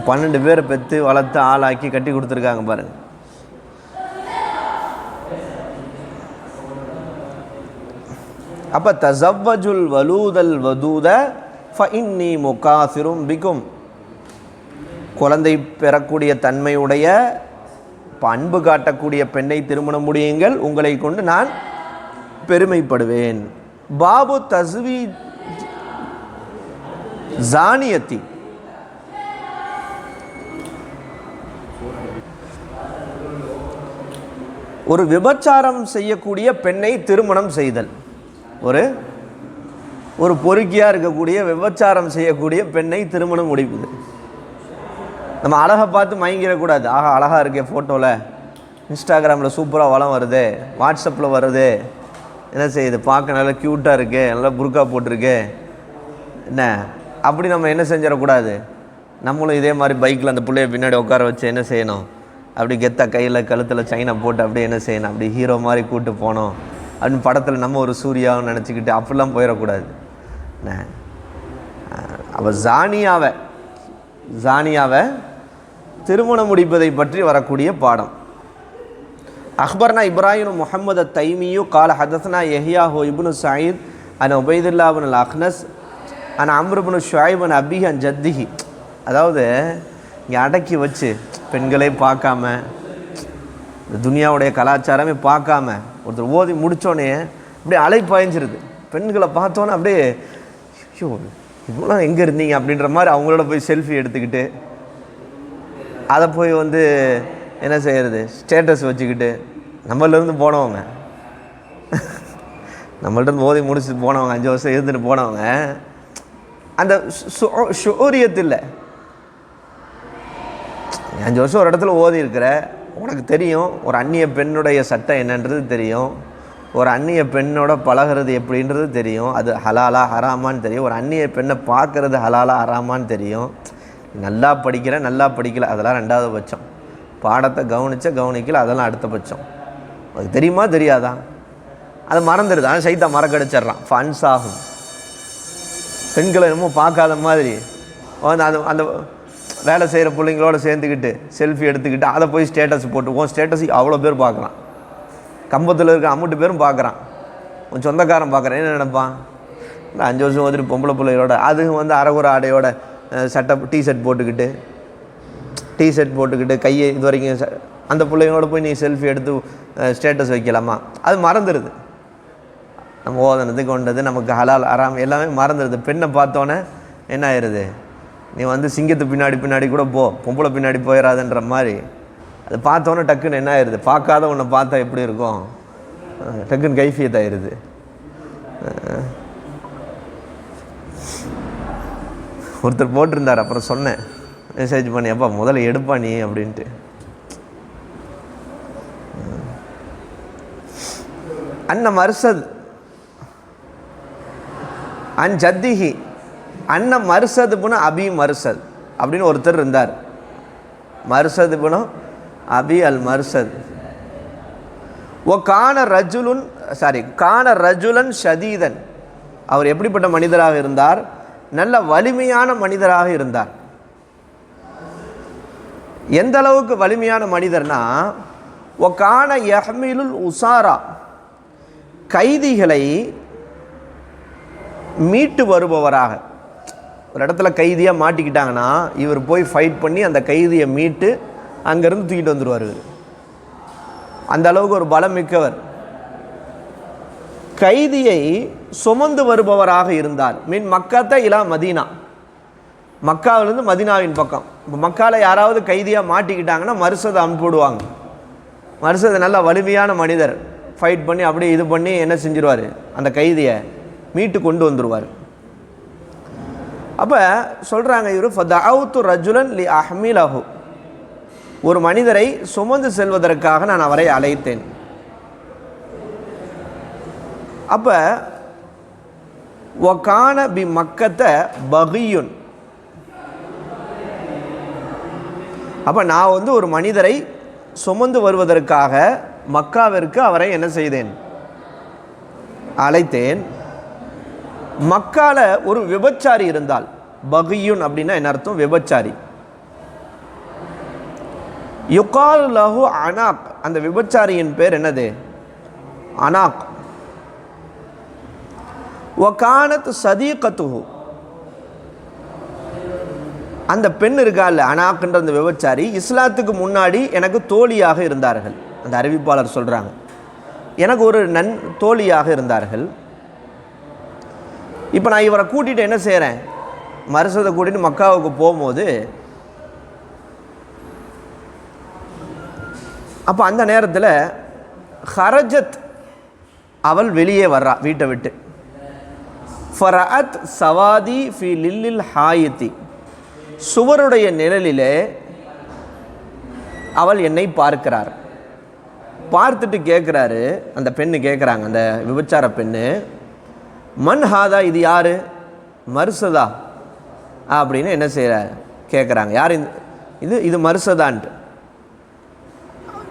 C: 12 பேரை பெற்று வளர்த்து ஆளாக்கி கட்டி கொடுத்துருக்காங்க பாருங்கள். அப்போ தஸவ்வஜுல் வலூதல் வதூத ஃப இன்னி முகாசிரும் பிக்கும். குழந்தை பெறக்கூடிய தன்மையுடைய, அன்பு காட்டக்கூடிய பெண்ணை திருமணம் முடியுங்கள், உங்களை கொண்டு நான் பெருமைப்படுவேன். பாபு தஸ்வி ஜானியத்தி. ஒரு விபச்சாரம் செய்யக்கூடிய பெண்ணை திருமணம் செய்தல். ஒரு பொறுக்கியாக இருக்கக்கூடிய, விபச்சாரம் செய்யக்கூடிய பெண்ணை திருமணம் முடிப்பது. நம்ம அழகை பார்த்து மயங்கிடக்கூடாது. ஆகா அழகாக இருக்கே, ஃபோட்டோவில், இன்ஸ்டாகிராமில் சூப்பராக வளம் வருது, வாட்ஸ்அப்பில் வருது, என்ன செய்யுது, பார்க்க நல்லா க்யூட்டாக இருக்கு, நல்லா புர்கா போட்டிருக்கு, என்ன அப்படி நம்ம என்ன செஞ்சிடக்கூடாது. நம்மளும் இதே மாதிரி பைக்கில் அந்த பிள்ளைய பின்னாடி உட்கார வச்சு என்ன செய்யணும்? அப்படி கெத்த கையில் கழுத்தில் சைனை போட்டு அப்படி என்ன செய்யணும்? அப்படி ஹீரோ மாதிரி கூப்பிட்டு போனோம் அப்படின்னு படத்தில் நம்ம ஒரு சூர்யாவும் நினச்சிக்கிட்டு அப்படிலாம் போயிடக்கூடாது. என்ன அவள் ஜானியாவை திருமணம் முடிப்பதை பற்றி வரக்கூடிய பாடம். அக்பர்னா இப்ராஹிம் முஹம்மது தைமியு கால ஹதஸ்னா யஹ்யாஹு இப்னு சயீத் அன் உபைதுல்லா இப்னு அக்னஸ் அன் அம்ர் இப்னு ஷுஐப் அன் அபிஹி அன் ஜத்திஹி. அதாவது இங்கே அடக்கி வச்சு பெண்களே பார்க்காம, இந்த துனியாவுடைய கலாச்சாரமே பார்க்காம ஒருத்தர் ஓதி முடித்தோடனே அப்படியே அலை பாய்ஞ்சிருது. பெண்களை பார்த்தோன்னே அப்படியே ஐயோ இவ்வளோ எங்கே இருந்தீங்க அப்படின்ற மாதிரி அவங்களோட போய் செல்ஃபி எடுத்துக்கிட்டு, அதை போய் என்ன செய்கிறது, ஸ்டேட்டஸ் வச்சுக்கிட்டு, நம்மளிருந்து போனவங்க, நம்மள்ட்ட ஓதி முடிச்சுட்டு போனவங்க, 5 வருஷம் இருந்துட்டு போனவங்க, அந்த ஷூரியத்தில் 5 வருஷம் ஒரு இடத்துல ஓதி இருக்கிற உனக்கு தெரியும், ஒரு அந்நிய பெண்ணுடைய சட்டம் என்னன்றது தெரியும், ஒரு அந்நிய பெண்ணோட பழகிறது எப்படின்றது தெரியும், அது ஹலாலா ஹராமான்னு தெரியும், ஒரு அந்நிய பெண்ணை பார்க்குறது ஹலாலா ஹராமான்னு தெரியும். நல்லா படிக்கல அதெல்லாம் 2வது பட்சம், பாடத்தை கவனிக்கல அதெல்லாம் அடுத்த பட்சம். அது தெரியுமா தெரியாதா? அதை மறந்துடுது. ஆனால் சைத்தா மறக்கடிச்சிட்றான். ஃபன்ஸ் ஆகும். பெண்களை என்னமோ பார்க்காத மாதிரி அந்த வேலை செய்கிற பிள்ளைங்களோட சேர்ந்துக்கிட்டு செல்ஃபி எடுத்துக்கிட்டு அதை போய் ஸ்டேட்டஸ் போட்டு, ஸ்டேட்டஸ் அவ்வளோ பேர் பார்க்குறான், கம்பத்தில் இருக்க 50 பேரும் பார்க்குறான், உன் சொந்தக்காரன் பார்க்குறான். என்ன நினைப்பான்? 5 வருஷம் வந்துட்டு பொம்பளை பிள்ளைகளோட, அதுவும் அரைகுறை ஆடையோட டிஷர்ட் போட்டுக்கிட்டு கையை இது வரைக்கும் அந்த பிள்ளைங்களோட போய் நீ செல்ஃபி எடுத்து ஸ்டேட்டஸ் வைக்கலாமா, அது மறந்துடுது. நம்ம ஓதனது கொண்டது நமக்கு ஹலால் அராம் எல்லாமே மறந்துடுது. பெண்ணை பார்த்தோன்னே என்ன ஆயிடுது, நீ சிங்கத்து பின்னாடி கூட போ, பொம்பளை பின்னாடி போயிடாதுன்ற மாதிரி. அது பார்த்தோன்னே டக்குன்னு என்ன ஆயிடுது, பார்க்காத உன்னை பார்த்தா எப்படி இருக்கும், டக்குன்னு கைஃபியத் ஆயிடுது. ஒருத்தர் போட்டிருந்தார், அப்புறம் சொன்னேன் மெசேஜ் பண்ணி, அப்பா முதல்ல எடுப்பா நீ அப்படின்ட்டு. அன்ன மர்சத் அன் ஜத்திஹி அன்ன மர்சது புன அபி மர்சத் அப்படின்னு ஒருத்தர் இருந்தார். மர்சது புன அபி அல் மர்சத். ஓ கான ரஜுலன் ஷதீதன். அவர் எப்படிப்பட்ட மனிதராக இருந்தார், நல்ல வலிமையான மனிதராக இருந்தார். எந்த அளவுக்கு வலிமையான மனிதர்னா, ஓ கான யஹ்மிலுல் உசாரா, கைதிகளை மீட்டு வருபவராக. ஒரு இடத்துல கைதியாக மாட்டிக்கிட்டாங்கன்னா இவர் போய் ஃபைட் பண்ணி அந்த கைதியை மீட்டு அங்கேருந்து தூக்கிட்டு வந்துடுவார். அந்த அளவுக்கு ஒரு பலம் மிக்கவர். கைதியை சுமந்து வருபவராக இருந்தார். மீன் மக்காத்த இலா மதீனா, மக்காவிலிருந்து மதீனாவின் பக்கம். இப்போ மக்காவில் யாராவது கைதியாக மாட்டிக்கிட்டாங்கன்னா மர்சதை அனுப்பிவிடுவாங்க. மர்சது நல்ல வலிமையான மனிதர், ஃபைட் பண்ணி அப்படியே இது பண்ணி என்ன செஞ்சிருவார், அந்த கைதியை மீட்டு கொண்டு வந்துடுவார். அப்போ சொல்கிறாங்க இவர், ஃபதஅவுது ரஜுலன் லி அஹ்மிலஹு, ஒரு மனிதரை சுமந்து செல்வதற்காக நான் அவரை அழைத்தேன். அப்போ வகான பி மக்கத்த பகியுன், அப்போ நான் ஒரு மனிதரை சுமந்து வருவதற்காக மக்காவிற்கு அவரை என்ன செய்தேன், அழைத்தேன். மக்கால ஒரு விபச்சாரி இருந்தால், பகியுன் அப்படின்னா என்ன அர்த்தம், விபச்சாரி. யுகால் லஹு அனாக், அந்த விபச்சாரியின் பேர் என்னது, அனாக். வகானத் சதீகத்துஹு, அந்த பெண் இருக்கால அனாக்ன்ற அந்த விபச்சாரி இஸ்லாத்துக்கு முன்னாடி எனக்கு தோழியாக இருந்தார்கள். அந்த அறிவிப்பாளர் சொல்கிறாங்க, எனக்கு ஒரு தோழியாக இருந்தார்கள். இப்போ நான் இவரை கூட்டிகிட்டு என்ன செய்கிறேன், மர்சதை கூட்டிகிட்டு மக்காவுக்கு போகும்போது, அப்போ அந்த நேரத்தில் ஹரஜத், அவள் வெளியே வர்றா வீட்டை விட்டு. ஃபரஅத் சவாதி ஃபி லில்லில் ஹாயித்தி, சுவருடைய நிழலிலே அவள் என்னை பார்க்கிறார். பார்த்துட்டு கேட்குறாரு, அந்த பெண்ணு கேட்குறாங்க, அந்த விபச்சார பெண்ணு, மன் ஹாதா, இது யார், மர்சதா அப்படின்னு என்ன செய்கிற கேட்குறாங்க. யார் இது மர்சதான்ட்டு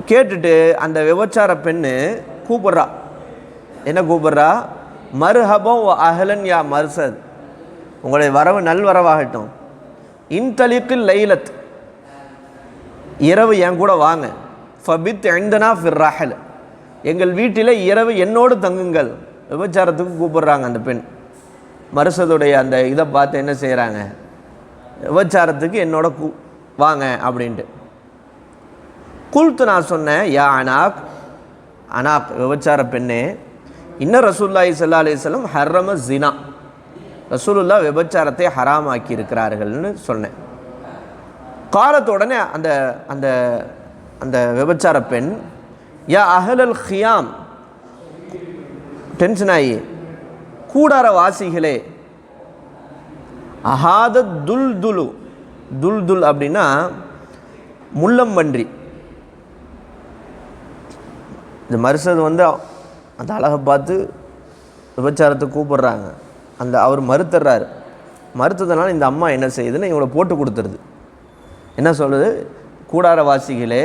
C: கேட்டுட்டு அந்த விபச்சார பெண்ணு கூப்பிட்றா. என்ன கூப்பிட்றா, மர்ஹபம் அஹலன் யா மர்சத், உங்களுடைய வரவு நல்வரவாகட்டும். இன்தலிக்கில் லைலத், இரவு என் கூட வாங்க. ஃபபித் ஐந்தனா ஃபிர் ரஹல், எங்கள் வீட்டில் இரவு என்னோடு தங்குங்கள். விபச்சாரத்துக்கு கூப்பிட்றாங்க அந்த பெண். மர்சதுடைய அந்த இதை பார்த்து என்ன செய்கிறாங்க, விபச்சாரத்துக்கு என்னோட வாங்க அப்படின்ட்டு. குல்த்து, நான் சொன்னேன், யா அனாக், அனாக் விபச்சார பெண்ணே, இன்ன ரசூலுல்லாஹி ஸல்லல்லாஹு அலைஹி வஸல்லம் ஹர்ரம ஜினா, ரசூலுல்லாஹ் விபச்சாரத்தை ஹராமாக்கி இருக்கிறார்கள்னு சொன்னேன். காலத்த உடனே அந்த அந்த அந்த விபச்சார பெண், யா அஹ்லல் ஹியாம், டென்ஷன் ஆகி, கூடார வாசிகளே, அஹாத துல்துலு, துல்துல் அப்படின்னா முள்ளம்பன்றி. இந்த மர்சது அந்த அழகை பார்த்து விபச்சாரத்தை கூப்பிட்றாங்க. அவர் மறுத்துறாரு. மறுத்ததுனால இந்த அம்மா என்ன செய்யுதுன்னு இவங்களை போட்டு கொடுத்துருது. என்ன சொல்லுது, கூடாரவாசிகளே,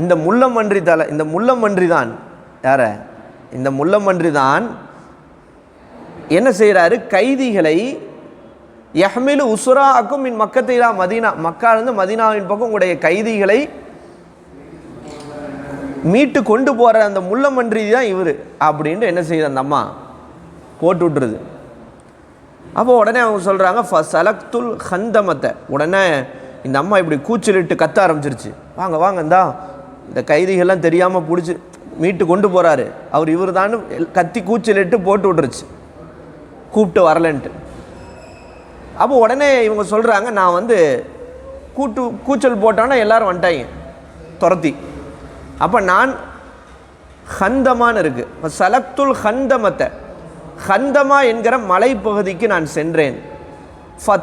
C: இந்த முள்ளம்பன்றி இந்த முள்ளம்பன்றி தான் யார, இந்த முள்ளம்பன்றி தான் என்ன செய்கிறாரு, கைதிகளை யஹ்மிலு உசுராக்கும் மின் மக்கத்திலா மதீனா, மக்காலிருந்து மதீனாவின் பக்கம் உங்களுடைய கைதிகளை மீட்டு கொண்டு போகிற அந்த முள்ளம்பன்றி தான் இவர் அப்படின்ட்டு என்ன செய்யுது, அந்த அம்மா போட்டு விட்டுருது. அப்போ உடனே அவங்க சொல்கிறாங்க, ஃபசலக்துல் ஹந்தமத்தை, உடனே இந்த அம்மா இப்படி கூச்சலிட்டு கத்த ஆரம்பிச்சிருச்சு. வாங்க வாங்க, இந்தா இந்த கைதிகள்லாம் தெரியாமல் பிடிச்சி மீட்டு கொண்டு போகிறாரு. அவர் இவர் தான் கத்தி கூச்சலிட்டு போட்டு விட்டுருச்சு, கூப்பிட்டு வரலன்ட்டு. அப்போ உடனே இவங்க சொல்கிறாங்க, நான் வந்து கூச்சல் போட்டான்னா எல்லோரும் வந்துட்டாங்க துரத்தி. அப்போ நான் ஹந்தமான்னு இருக்குது, இப்போ சலக்துல் ஹந்தமத்தை, ஹந்தமா என்கிற மலைப்பகுதிக்கு நான் சென்றேன்.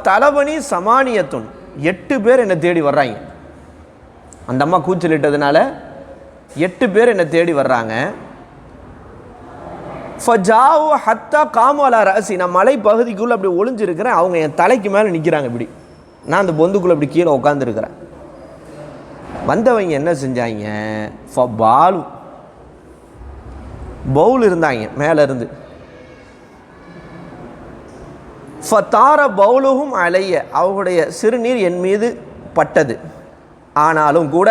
C: தலவனி சமானியத்துன், 8 பேர் என்னை தேடி வர்றாங்க. அந்த அம்மா கூச்சலிட்டதுனால 8 பேர் என்னை தேடி வர்றாங்க. ஃபஜாவு ஹத்தா காமலா ராசி, நான் மலை பகுதிக்குள்ளே அப்படி ஒளிஞ்சிருக்கிறேன். அவங்க என் தலைக்கு மேலே நிற்கிறாங்க. இப்படி நான் அந்த பொந்துக்குள்ளே இப்படி கீழே உட்காந்துருக்கிறேன். வந்தவங்க என்ன செஞ்சாங்க, பவுல் இருந்தாங்க மேலே இருந்து. ஃபத்தார பவுலுகும் அலைய, அவர்களுடைய சிறுநீர் என் மீது பட்டது. ஆனாலும் கூட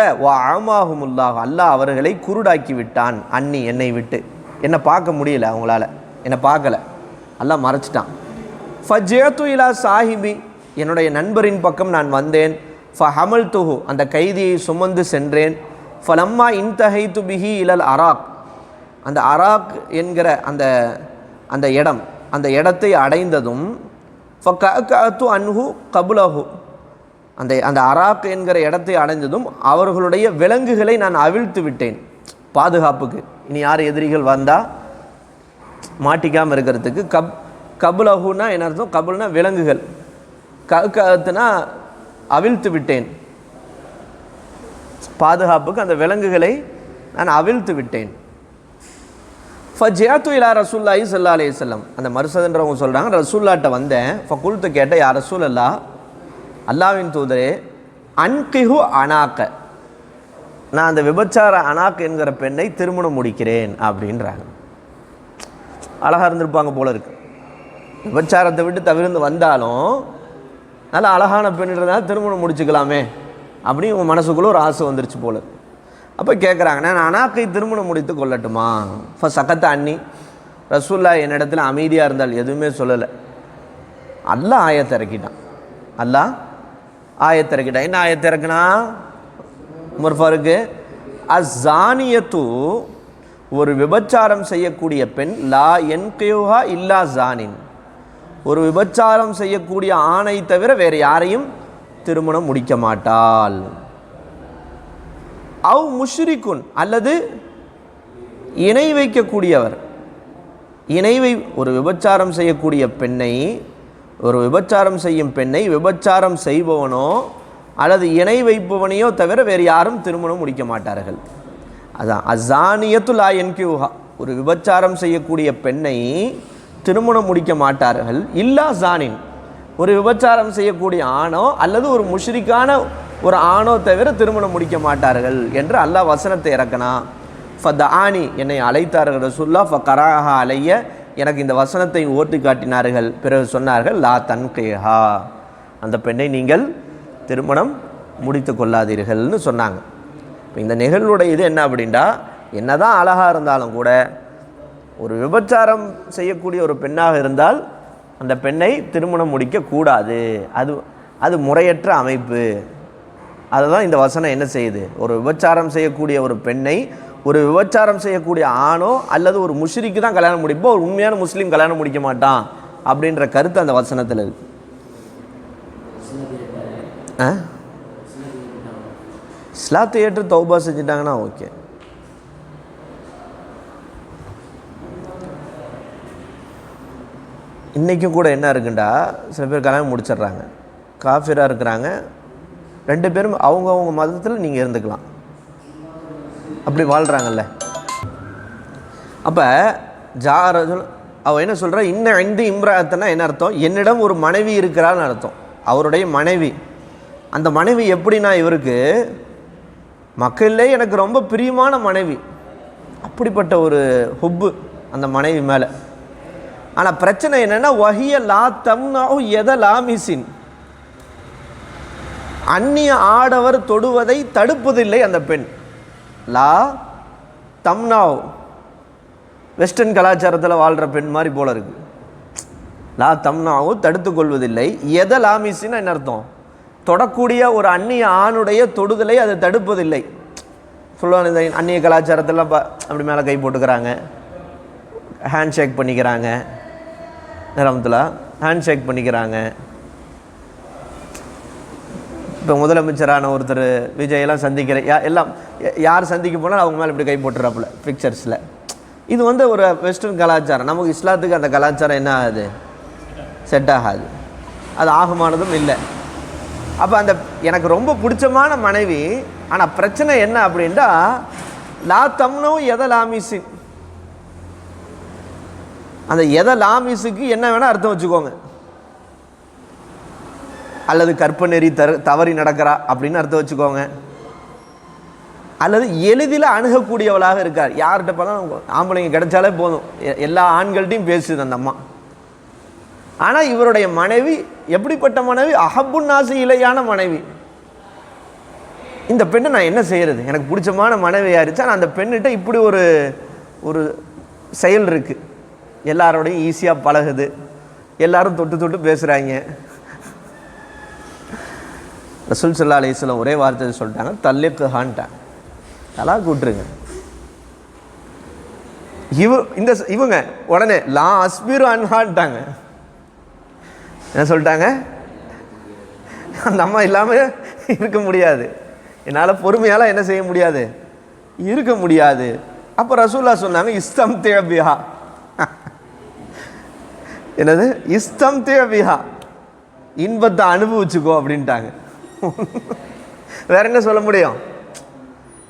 C: ஆமாகுமுல்லாஹ், அல்லாஹ் அவர்களை குருடாக்கி விட்டான். அன்னி, என்னை விட்டு, என்னை பார்க்க முடியல, அவங்களால என்னை பார்க்கல, அல்லாஹ் மறைச்சிட்டான். ஃபஜேத்து இலா சாஹிபி, என்னுடைய நண்பரின் பக்கம் நான் வந்தேன். ஃபஹமல் துஹு, அந்த கைதியை சுமந்து சென்றேன். ஃபலம்மா இன்தஹைத்து பிஹி இலல் அராக், அந்த அராக் என்கிற அந்த இடம், அந்த இடத்தை அடைந்ததும் ஃபகஅது அன்ஹு கபுலஹு, அந்த அராக் என்கிற இடத்தை அடைந்ததும் அவர்களுடைய விலங்குகளை நான் அவிழ்த்து விட்டேன், பாதுகாப்புக்கு. இனி யார் எதிரிகள் வந்தால் மாட்டிக்காமல் இருக்கிறதுக்கு. கபுலஹுனா என்ன அர்த்தம், கபுல்னா விலங்குகள், கஅத்துனா அவிழ்த்து விட்டேன், பாதுகாப்புக்கு அந்த விலங்குகளை நான் அவிழ்த்து விட்டேன். ஃபஜியாத்து இலா ரசூலுல்லாஹி ஸல்லல்லாஹு அலைஹி வஸல்லம், அந்த மர்சதுன்றவங்க சொல்கிறாங்க, ரசூல்லாட்ட வந்தேன். ஃபகுல்த்து, கேட்ட, யா ரசூலல்லாஹ், அல்லாஹ்வின் தூதரே, அன்கிஹு அனாக்க, நான் அந்த விபச்சார அனாக் என்கிற பெண்ணை திருமணம் முடிக்கிறேன் அப்படின்றாங்க. அழகாக இருந்திருப்பாங்க போல இருக்கு, விபச்சாரத்தை விட்டு தவிர்த்து வந்தாலும் நல்ல அழகான பெண்ணுன்றதால திருமணம் முடிச்சுக்கலாமே அப்படின்னு உங்கள் மனசுக்குள்ளே ஒரு ஆசை வந்துருச்சு போல. அப்போ கேட்குறாங்க, நான் அனாக்கை திருமணம் முடித்து கொள்ளட்டுமா? சக்கத்த அண்ணி, ரசூல்லா என்னிடத்தில் அமைதியாக இருந்தால் எதுவுமே சொல்லலை. அல்லாஹ் ஆயத்தை இறக்கிட்டான். அல்லாஹ் ஆயத்தை இறக்கிட்டான். என்ன ஆயத்தை இறக்குனா, உமர் ஃபாரூக், அஸ்ஸானியத்து, ஒரு விபச்சாரம் செய்யக்கூடிய பெண், லா என்கியுஹா இல்லா ஜானின், ஒரு விபச்சாரம் செய்யக்கூடிய ஆணை தவிர வேறு யாரையும் திருமணம் முடிக்க மாட்டாள். அவ் முஷ்ரிக்குன், அல்லது இணை வைக்கக்கூடியவர், ஒரு விபச்சாரம் செய்யக்கூடிய பெண்ணை, ஒரு விபச்சாரம் செய்யும் பெண்ணை விபச்சாரம் செய்பவனோ அல்லது இணை வைப்பவனையோ தவிர வேறு யாரும் திருமணம் முடிக்க மாட்டார்கள். அதான் அஸானியத்து லா யன்கிஹா, ஒரு விபச்சாரம் செய்யக்கூடிய பெண்ணை திருமணம் முடிக்க மாட்டார்கள். இல்லா ஜானின், ஒரு விபச்சாரம் செய்யக்கூடிய ஆணோ அல்லது ஒரு முஷ்ரிக்கான ஒரு ஆணோ தவிர திருமணம் முடிக்க மாட்டார்கள் என்று அல்லாஹ் வசனத்தை இறக்கனா. ஃபதஆனி, என்னை அழைத்தார்கள் ரசூலுல்லாஹ். ஃபகராஹா அலைய, எனக்கு இந்த வசனத்தை ஓட்டி காட்டினார்கள். பிறகு சொன்னார்கள், லா தன்கிஹா, அந்த பெண்ணை நீங்கள் திருமணம் முடித்து கொள்ளாதீர்கள்னு சொன்னாங்க. இப்போ இந்த நிகழ்வுடைய இது என்ன அப்படின்னா, என்னதான் அழகாக இருந்தாலும் கூட ஒரு விபச்சாரம் செய்யக்கூடிய ஒரு பெண்ணாக இருந்தால் அந்த பெண்ணை திருமணம் முடிக்கக்கூடாது. அது முறையற்ற அமைப்பு. அதை தான் இந்த வசனம் என்ன செய்யுது, ஒரு விபச்சாரம் செய்யக்கூடிய ஒரு பெண்ணை ஒரு விபச்சாரம் செய்யக்கூடிய ஆணோ அல்லது ஒரு முஷ்ரிக்கு தான் கல்யாணம் முடிப்போம், ஒரு உண்மையான முஸ்லீம் கல்யாணம் முடிக்க மாட்டான் அப்படின்ற கருத்து அந்த வசனத்தில் இருக்கு. இஸ்லாத்தை ஏற்று தௌபா செஞ்சுட்டாங்கன்னா ஓகே. இன்றைக்கும் கூட என்ன இருக்குண்டா, சில பேர் கல்யாணம் முடிச்சிடுறாங்க, காஃபிராக இருக்கிறாங்க, 2 பேரும் அவங்கவுங்க மதத்தில் நீங்கள் இருந்துக்கலாம், அப்படி வாழ்கிறாங்கல்ல. அப்போ அவள் என்ன சொல்கிறா, இன்னும் 5 இம்ராத்தனா என்ன அர்த்தம், என்னிடம் ஒரு மனைவி இருக்கிறான்னு அர்த்தம். அவருடைய மனைவி, அந்த மனைவி எப்படின்னா, இவருக்கு மக்களிலே எனக்கு ரொம்ப பிரியமான மனைவி, அப்படிப்பட்ட ஒரு ஹுப்பு அந்த மனைவி மேலே. ஆனால் பிரச்சனை என்னென்னா, வஹிய லா தம்னாஹு எத லாமிசின், அந்நிய ஆடவர் தொடுவதை தடுப்பதில்லை அந்த பெண். லா தம்னாஹு, வெஸ்டர்ன் கலாச்சாரத்தில் வாழ்கிற பெண் மாதிரி போல இருக்குது. லா தம்னாஹு, தடுத்து கொள்வதில்லை. எத லாமிசின்னு என்ன அர்த்தம், தொடக்கூடிய ஒரு அந்நிய ஆணுடைய தொடுதலை அது தடுப்பதில்லை. சொல்லுவாங்க இந்த அந்நிய கலாச்சாரத்தெல்லாம் அப்படி மேலே கை போட்டுக்கிறாங்க, ஹேண்ட் ஷேக் பண்ணிக்கிறாங்க, ரஹ்மத்துல்லாஹ் ஹேண்ட் ஷேக் பண்ணிக்கிறாங்க. இப்போ முதலமைச்சரான ஒருத்தர் விஜயெல்லாம் சந்திக்கிற எல்லாம் யார் சந்திக்க போனால் அவங்க மேலே இப்படி கை போட்டுறாப்புல பிக்சர்ஸில். இது வந்து ஒரு வெஸ்டர்ன் கலாச்சாரம். நமக்கு இஸ்லாத்துக்கு அந்த கலாச்சாரம் என்ன ஆகுது, செட் ஆகாது, அது ஆகமானதும் இல்லை. அப்போ அந்த எனக்கு ரொம்ப பிடிச்சமான மனைவி, ஆனால் பிரச்சனை என்ன அப்படின்ட்டா லா தம்னோ எதை லாமிஸு, அந்த எதை லாமிஸுக்கு என்ன வேணால் அர்த்தம் வச்சுக்கோங்க. அல்லது கற்ப நெறி தவறி நடக்கிறா அப்படின்னு அர்த்தம் வச்சுக்கோங்க. அல்லது எளிதில் அணுகக்கூடியவளாக இருக்கார். யார்கிட்ட பார்த்தா ஆம்பளைங்க கிடைச்சாலே போதும், எல்லா ஆண்கள்ட்டையும் பேசுது அந்த அம்மா. ஆனால் இவருடைய மனைவி எப்படிப்பட்ட மனைவி, அஹப்புன் நாசி இலையான மனைவி. இந்த பெண்ணை நான் என்ன செய்கிறது, எனக்கு பிடிச்சமான மனைவியாக இருந்துச்சு. ஆனால் அந்த பெண்ணிட்ட இப்படி ஒரு செயல் இருக்குது. எல்லாரோடையும் ஈஸியாக பழகுது, எல்லாரும் தொட்டு தொட்டு பேசுகிறாங்க. ரசூல் ஸல்லல்லாஹு அலைஹி வஸல்லம் ஒரே வார்த்தை சொல்லிட்டாங்க, தல்லிக்ஹான்ட்டாங்க, தலாக் விட்டுருங்க. இவங்க உடனே லா அஸ்பிரு அன்ஹான்ட்டாங்க. என்ன சொல்லிட்டாங்க, அந்த அம்மா இல்லாமல் இருக்க முடியாது, என்னால் பொறுமையால் என்ன செய்ய முடியாது, இருக்க முடியாது. அப்போ ரசூலுல்லாஹ் சொன்னாங்க இஸ்தம்திஅ பிஹா, என்னது இஸ்தம்திஅ பிஹா, இன்பத்தை அனுபவிச்சுக்கோ அப்படின்ட்டாங்க. வேற என்ன சொல்ல முடியும்?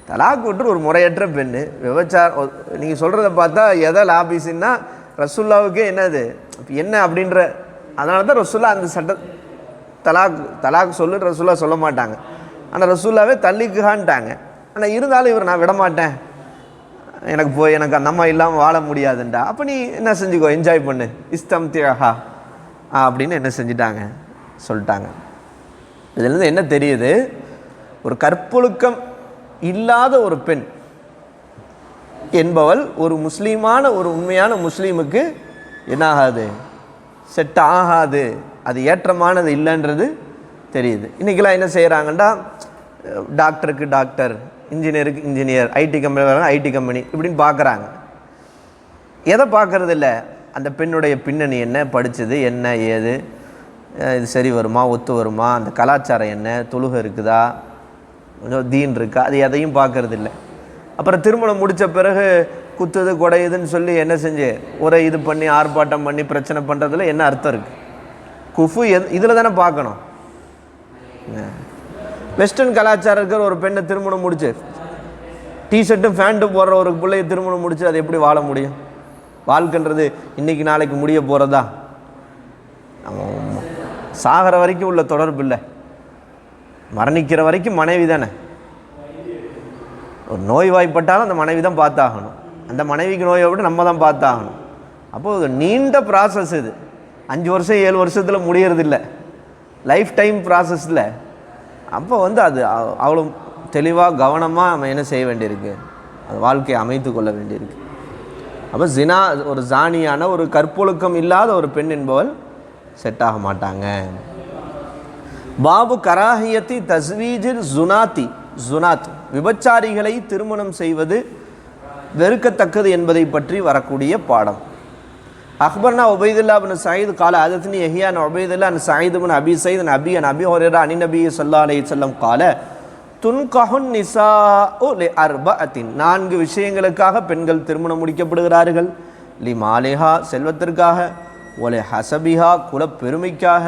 C: தலாக் விட்டு ஒரு முறையற்ற பெண்ணு விபச்சாரம். நீங்கள் சொல்கிறத பார்த்தா எதை லாபிஸ்ன்னா ரசூல்லாவுக்கே என்னது என்ன அப்படின்ற, அதனால தான் ரசூல்லா அந்த சட்ட தலாக் சொல்லு ரசூல்லா சொல்ல மாட்டாங்க. ஆனால் ரசூல்லாவே தள்ளிக்குகான்ட்டாங்க. ஆனால் இருந்தாலும் இவர் நான் விட மாட்டேன், எனக்கு அந்த அம்மா இல்லாமல் வாழ முடியாதுண்டா. அப்போ நீ என்ன செஞ்சுக்கோ, என்ஜாய் பண்ணு, இஸ்தம்திஹா அப்படின்னு என்ன செஞ்சிட்டாங்க சொல்லிட்டாங்க. இதுலேருந்து என்ன தெரியுது, ஒரு கற்பொழுக்கம் இல்லாத ஒரு பெண் என்பவள் ஒரு முஸ்லீமான ஒரு உண்மையான முஸ்லீமுக்கு என்ன ஆகாது, செட் ஆகாது, அது ஏற்றமானது இல்லைன்றது தெரியுது. இன்றைக்கெல்லாம் என்ன செய்கிறாங்கன்னா டாக்டருக்கு டாக்டர், இன்ஜினியருக்கு engineer, IT company IT company இப்படின்னு பார்க்குறாங்க. எதை பார்க்கறது இல்லை, அந்த பெண்ணுடைய பின்னணி என்ன, படித்தது என்ன ஏது, இது சரி வருமா ஒத்து வருமா, அந்த கலாச்சாரம் என்ன, தொழுகை இருக்குதா, கொஞ்சம் தீன் இருக்கா, அது எதையும் பார்க்கறது இல்லை. அப்புறம் திருமணம் முடித்த பிறகு குத்துது கொடையுதுன்னு சொல்லி என்ன செஞ்சு ஒரே இது பண்ணி ஆர்ப்பாட்டம் பண்ணி பிரச்சனை பண்ணுறதுல என்ன அர்த்தம் இருக்குது? குஃபு இதில் தானே பார்க்கணும். வெஸ்டர்ன் கலாச்சாரம் இருக்கிற ஒரு பெண்ணை திருமணம் முடிச்சு டிஷர்ட்டும் ஃபேண்ட்டும் போடுற ஒரு பிள்ளையை திருமணம் முடிச்சு அது எப்படி வாழ முடியும்? வாழ்க்கைன்றது இன்றைக்கி நாளைக்கு முடிய போகிறதா? சாகிற வரைக்கும் உள்ள தொடர்பு இல்லை, மரணிக்கிற வரைக்கும் மனைவி தானே. ஒரு நோய் வாய்ப்பட்டாலும் அந்த மனைவி தான் பார்த்தாகணும், அந்த மனைவிக்கு நோயை விட நம்ம தான் பார்த்தாகணும். அப்போது நீண்ட ப்ராசஸ் இது, 5 வருஷம் 7 வருஷத்தில் முடியறதில்லை, லைஃப் டைம் ப்ராசஸில். அப்போ அது அவ்வளோ தெளிவாக கவனமாக நம்ம என்ன செய்ய வேண்டியிருக்கு, அது வாழ்க்கையை அமைத்து கொள்ள வேண்டியிருக்கு. அப்போ ஜினா, ஒரு ஜானியான ஒரு கற்பொழுக்கம் இல்லாத ஒரு பெண் என்பவள் செட் ஆக மாட்டாங்க. பாபு கராஹியத்தி தஸ்வீஜில் ஜுனாத், விபச்சாரிகளை திருமணம் செய்வது வெறுக்கத்தக்கது என்பதை பற்றி வரக்கூடிய பாடம். அக்பர்னா உபைதுல்லா பின் சயீத் கால ஹதத்னி யஹ்யா அன் உபைதுல்லா அன் சயீத் பின் அபி சயீத் அன் அபி ஹுரைரா அன் நபி ஸல்லல்லாஹு அலைஹி வஸல்லம் கால துன்கஹுன் நிசாஉ லிஅர்பஅத்தின், 4 விஷயங்களுக்காக பெண்கள் திருமணம் முடிக்கப்படுகிறார்கள். லிமாலிஹா, செல்வத்திற்காக, ஒலி ஹசபிஹா, குலப்பெருமைக்காக,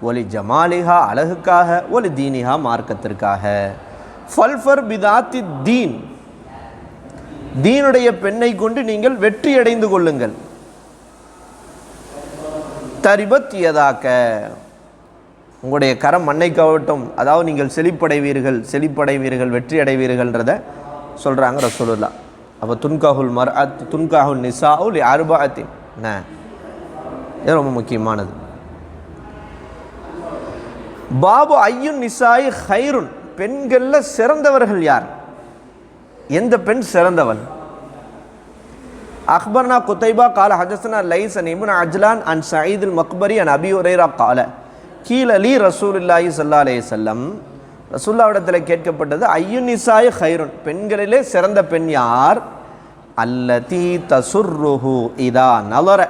C: ஒலி ஜமாலிஹா, அழகுக்காக, ஒலி தீனிஹா, மார்க்கத்திற்காக. ஃபல்ஃபர் பிதாத்தி தீன், தீனுடைய பெண்ணை கொண்டு நீங்கள் வெற்றி அடைந்து கொள்ளுங்கள். தரிபத் யதாக்க, உங்களுடைய கரம் மண்ணை கவட்டும், அதாவது நீங்கள் செழிப்படைவீர்கள் வெற்றி அடைவீர்கள்ன்றத சொல்கிறாங்க ரசூலுல்லாஹ். அப்போ துன்காஹுல் நிசாஉ லிஅர்பஅத்தின், இது ரொம்ப முக்கியமானது. பாபு ஐயுன் நிசாயி ஹைருன், பெண்களில் சிறந்தவர்கள் யார், எந்த பெண் சிறந்தவள்? அக்பர்னா குத்தைபா கால ஹதஸ்னா லைஸ் அன் இப்னு அஜ்லான் அன் சயீத் அல் மக்பரி அன் அபி ஹுரைரா கால கீல லி ரசூலுல்லாஹி ஸல்லல்லாஹு அலைஹி வஸல்லம், ரசூலுல்லாஹ்விடத்தில் கேட்கப்பட்டது ஐயுநிசாய் ஹைருன், பெண்களிலே சிறந்த பெண் யார்? அல்லதி தசுர்ருஹு இதா நலர,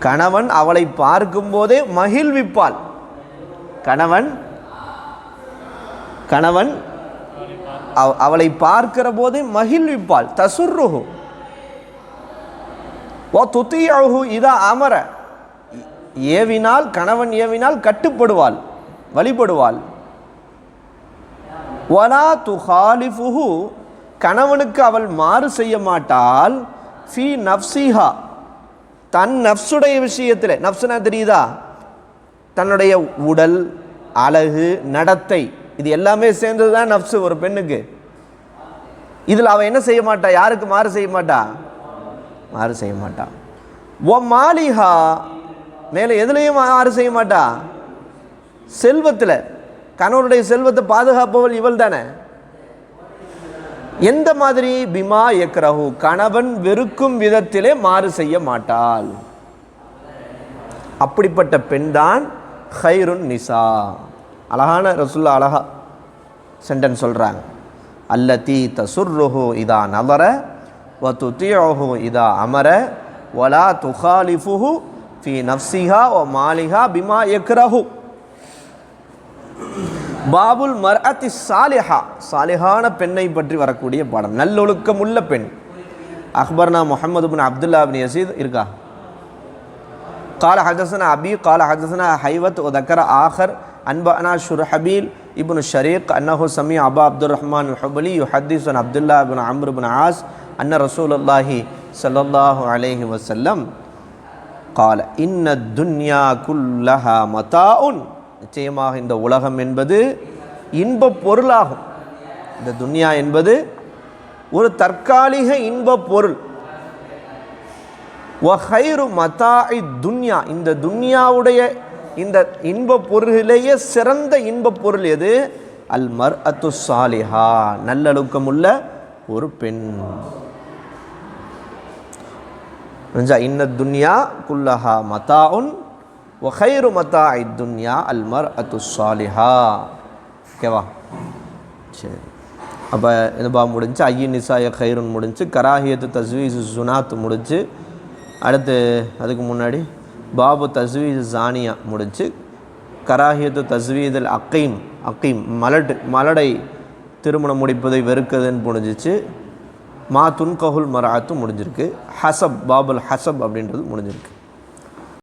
C: கணவன் அவளை பார்க்கும் போதே மகிழ்விப்பாள். கணவன் அவளை பார்க்கிற போதே மகிழ்விப்பாள். தசுர்ருஹு வ துதியஹு இதா அமர, ஏவினால் கணவன் ஏவினால் கட்டுப்படுவாள், வழிபடுவாள். வலா துஹாலிஃபுஹு, கணவனுக்கு அவள் மாறு செய்ய மாட்டாள். ஃபி நஃப்ஸிஹா, தன் நஃப்ஸுடைய விஷயத்தில், நஃப்ஸுனா தெரியுதா, தன்னுடைய உடல் அழகு நடத்தை இது எல்லாமே சேர்ந்தது தான் நஃப்ஸு ஒரு பெண்ணுக்கு. இதில் அவள் என்ன செய்ய மாட்டா? யாருக்கு மாறு செய்ய மாட்டா? மாறு செய்ய மாட்டா. ஒ மாலிஹா, மேலே எதுலேயும் மாறு செய்ய மாட்டா. செல்வத்தில், கணவனுடைய செல்வத்தை பாதுகாப்பவள் இவள் தானே. எந்த மாதிரி? பிமா யக்ரஹு, கணவன் வெறுக்கும் விதத்திலே மாறு செய்ய மாட்டாள். அப்படிப்பட்ட பெண் தான் ஹைருன் நிசா. அழகான ரசூலுல்லாஹ் அழகா சென்டென்ஸ் சொல்கிறாங்க. அல்லதி தசுர்ருஹு இதா நலர வ துதியஹு இதா அமர வலா துகாலிஃபுஹு ஃபி நஃப்ஸிஹா வ மாலிஹா பிமா யக்ரஹு. பாபுல் மர்அத்தி சாலிஹா, சாலிஹான பெண்ணை பற்றி வரக்கூடிய பாடம். நல்லொழுக்கம் உள்ள பெண். அக்பர்னா முஹம்மது பின் அப்துல்லா பின் யசீத் இருக்கா? قال حدثنا أبي قال حدثنا حيوة وذكر آخر أنبأنا شرحبيل ابن الشريق أنه سمع أبا عبد الرحمن الحبلي يحدث عن عبد الله بن عمرو بن عاص أن رسول الله صلى الله عليه وسلم قال إن الدنيا كلها متاع. நிச்சயமாக இந்த உலகம் என்பது இன்ப பொருளாகும். இந்த துன்யா என்பது ஒரு தற்காலிக இன்ப பொருள். வஹைரு மதாஇ துன்யா, இந்த துன்யாவுடைய இந்த இன்ப பொருளிலேயே சிறந்த இன்ப பொருள் எது? அல் மர்அத்து சாலிஹா, நல்லொழுக்கமுள்ள ஒரு பெண். இன்ன துன்யா குல்லஹா மதாஉன் வஹைரு மதாஇ துன்யா அல் மர்அத்து சாலிஹா. ஓகேவா? சரி, அப்போ இந்த பா முடிஞ்சு ஐயி நிசாய ஹைருன் முடிஞ்சு, கராஹியத்து தஸ்வீஸ் சுனாத் முடிஞ்சு, அடுத்து அதுக்கு முன்னாடி பாபு தஸ்வீஸ் ஜானியா முடிஞ்சு, கராஹியத்து தஸ்வீதல் அக்கீம் மலடை திருமணம் முடிப்பதை வெறுக்குதுன்னு முடிஞ்சிச்சு. மா துன்கஹுல் மராத்து முடிஞ்சிருக்கு. ஹசப், பாபுல் ஹசப் அப்படின்றது முடிஞ்சிருக்கு.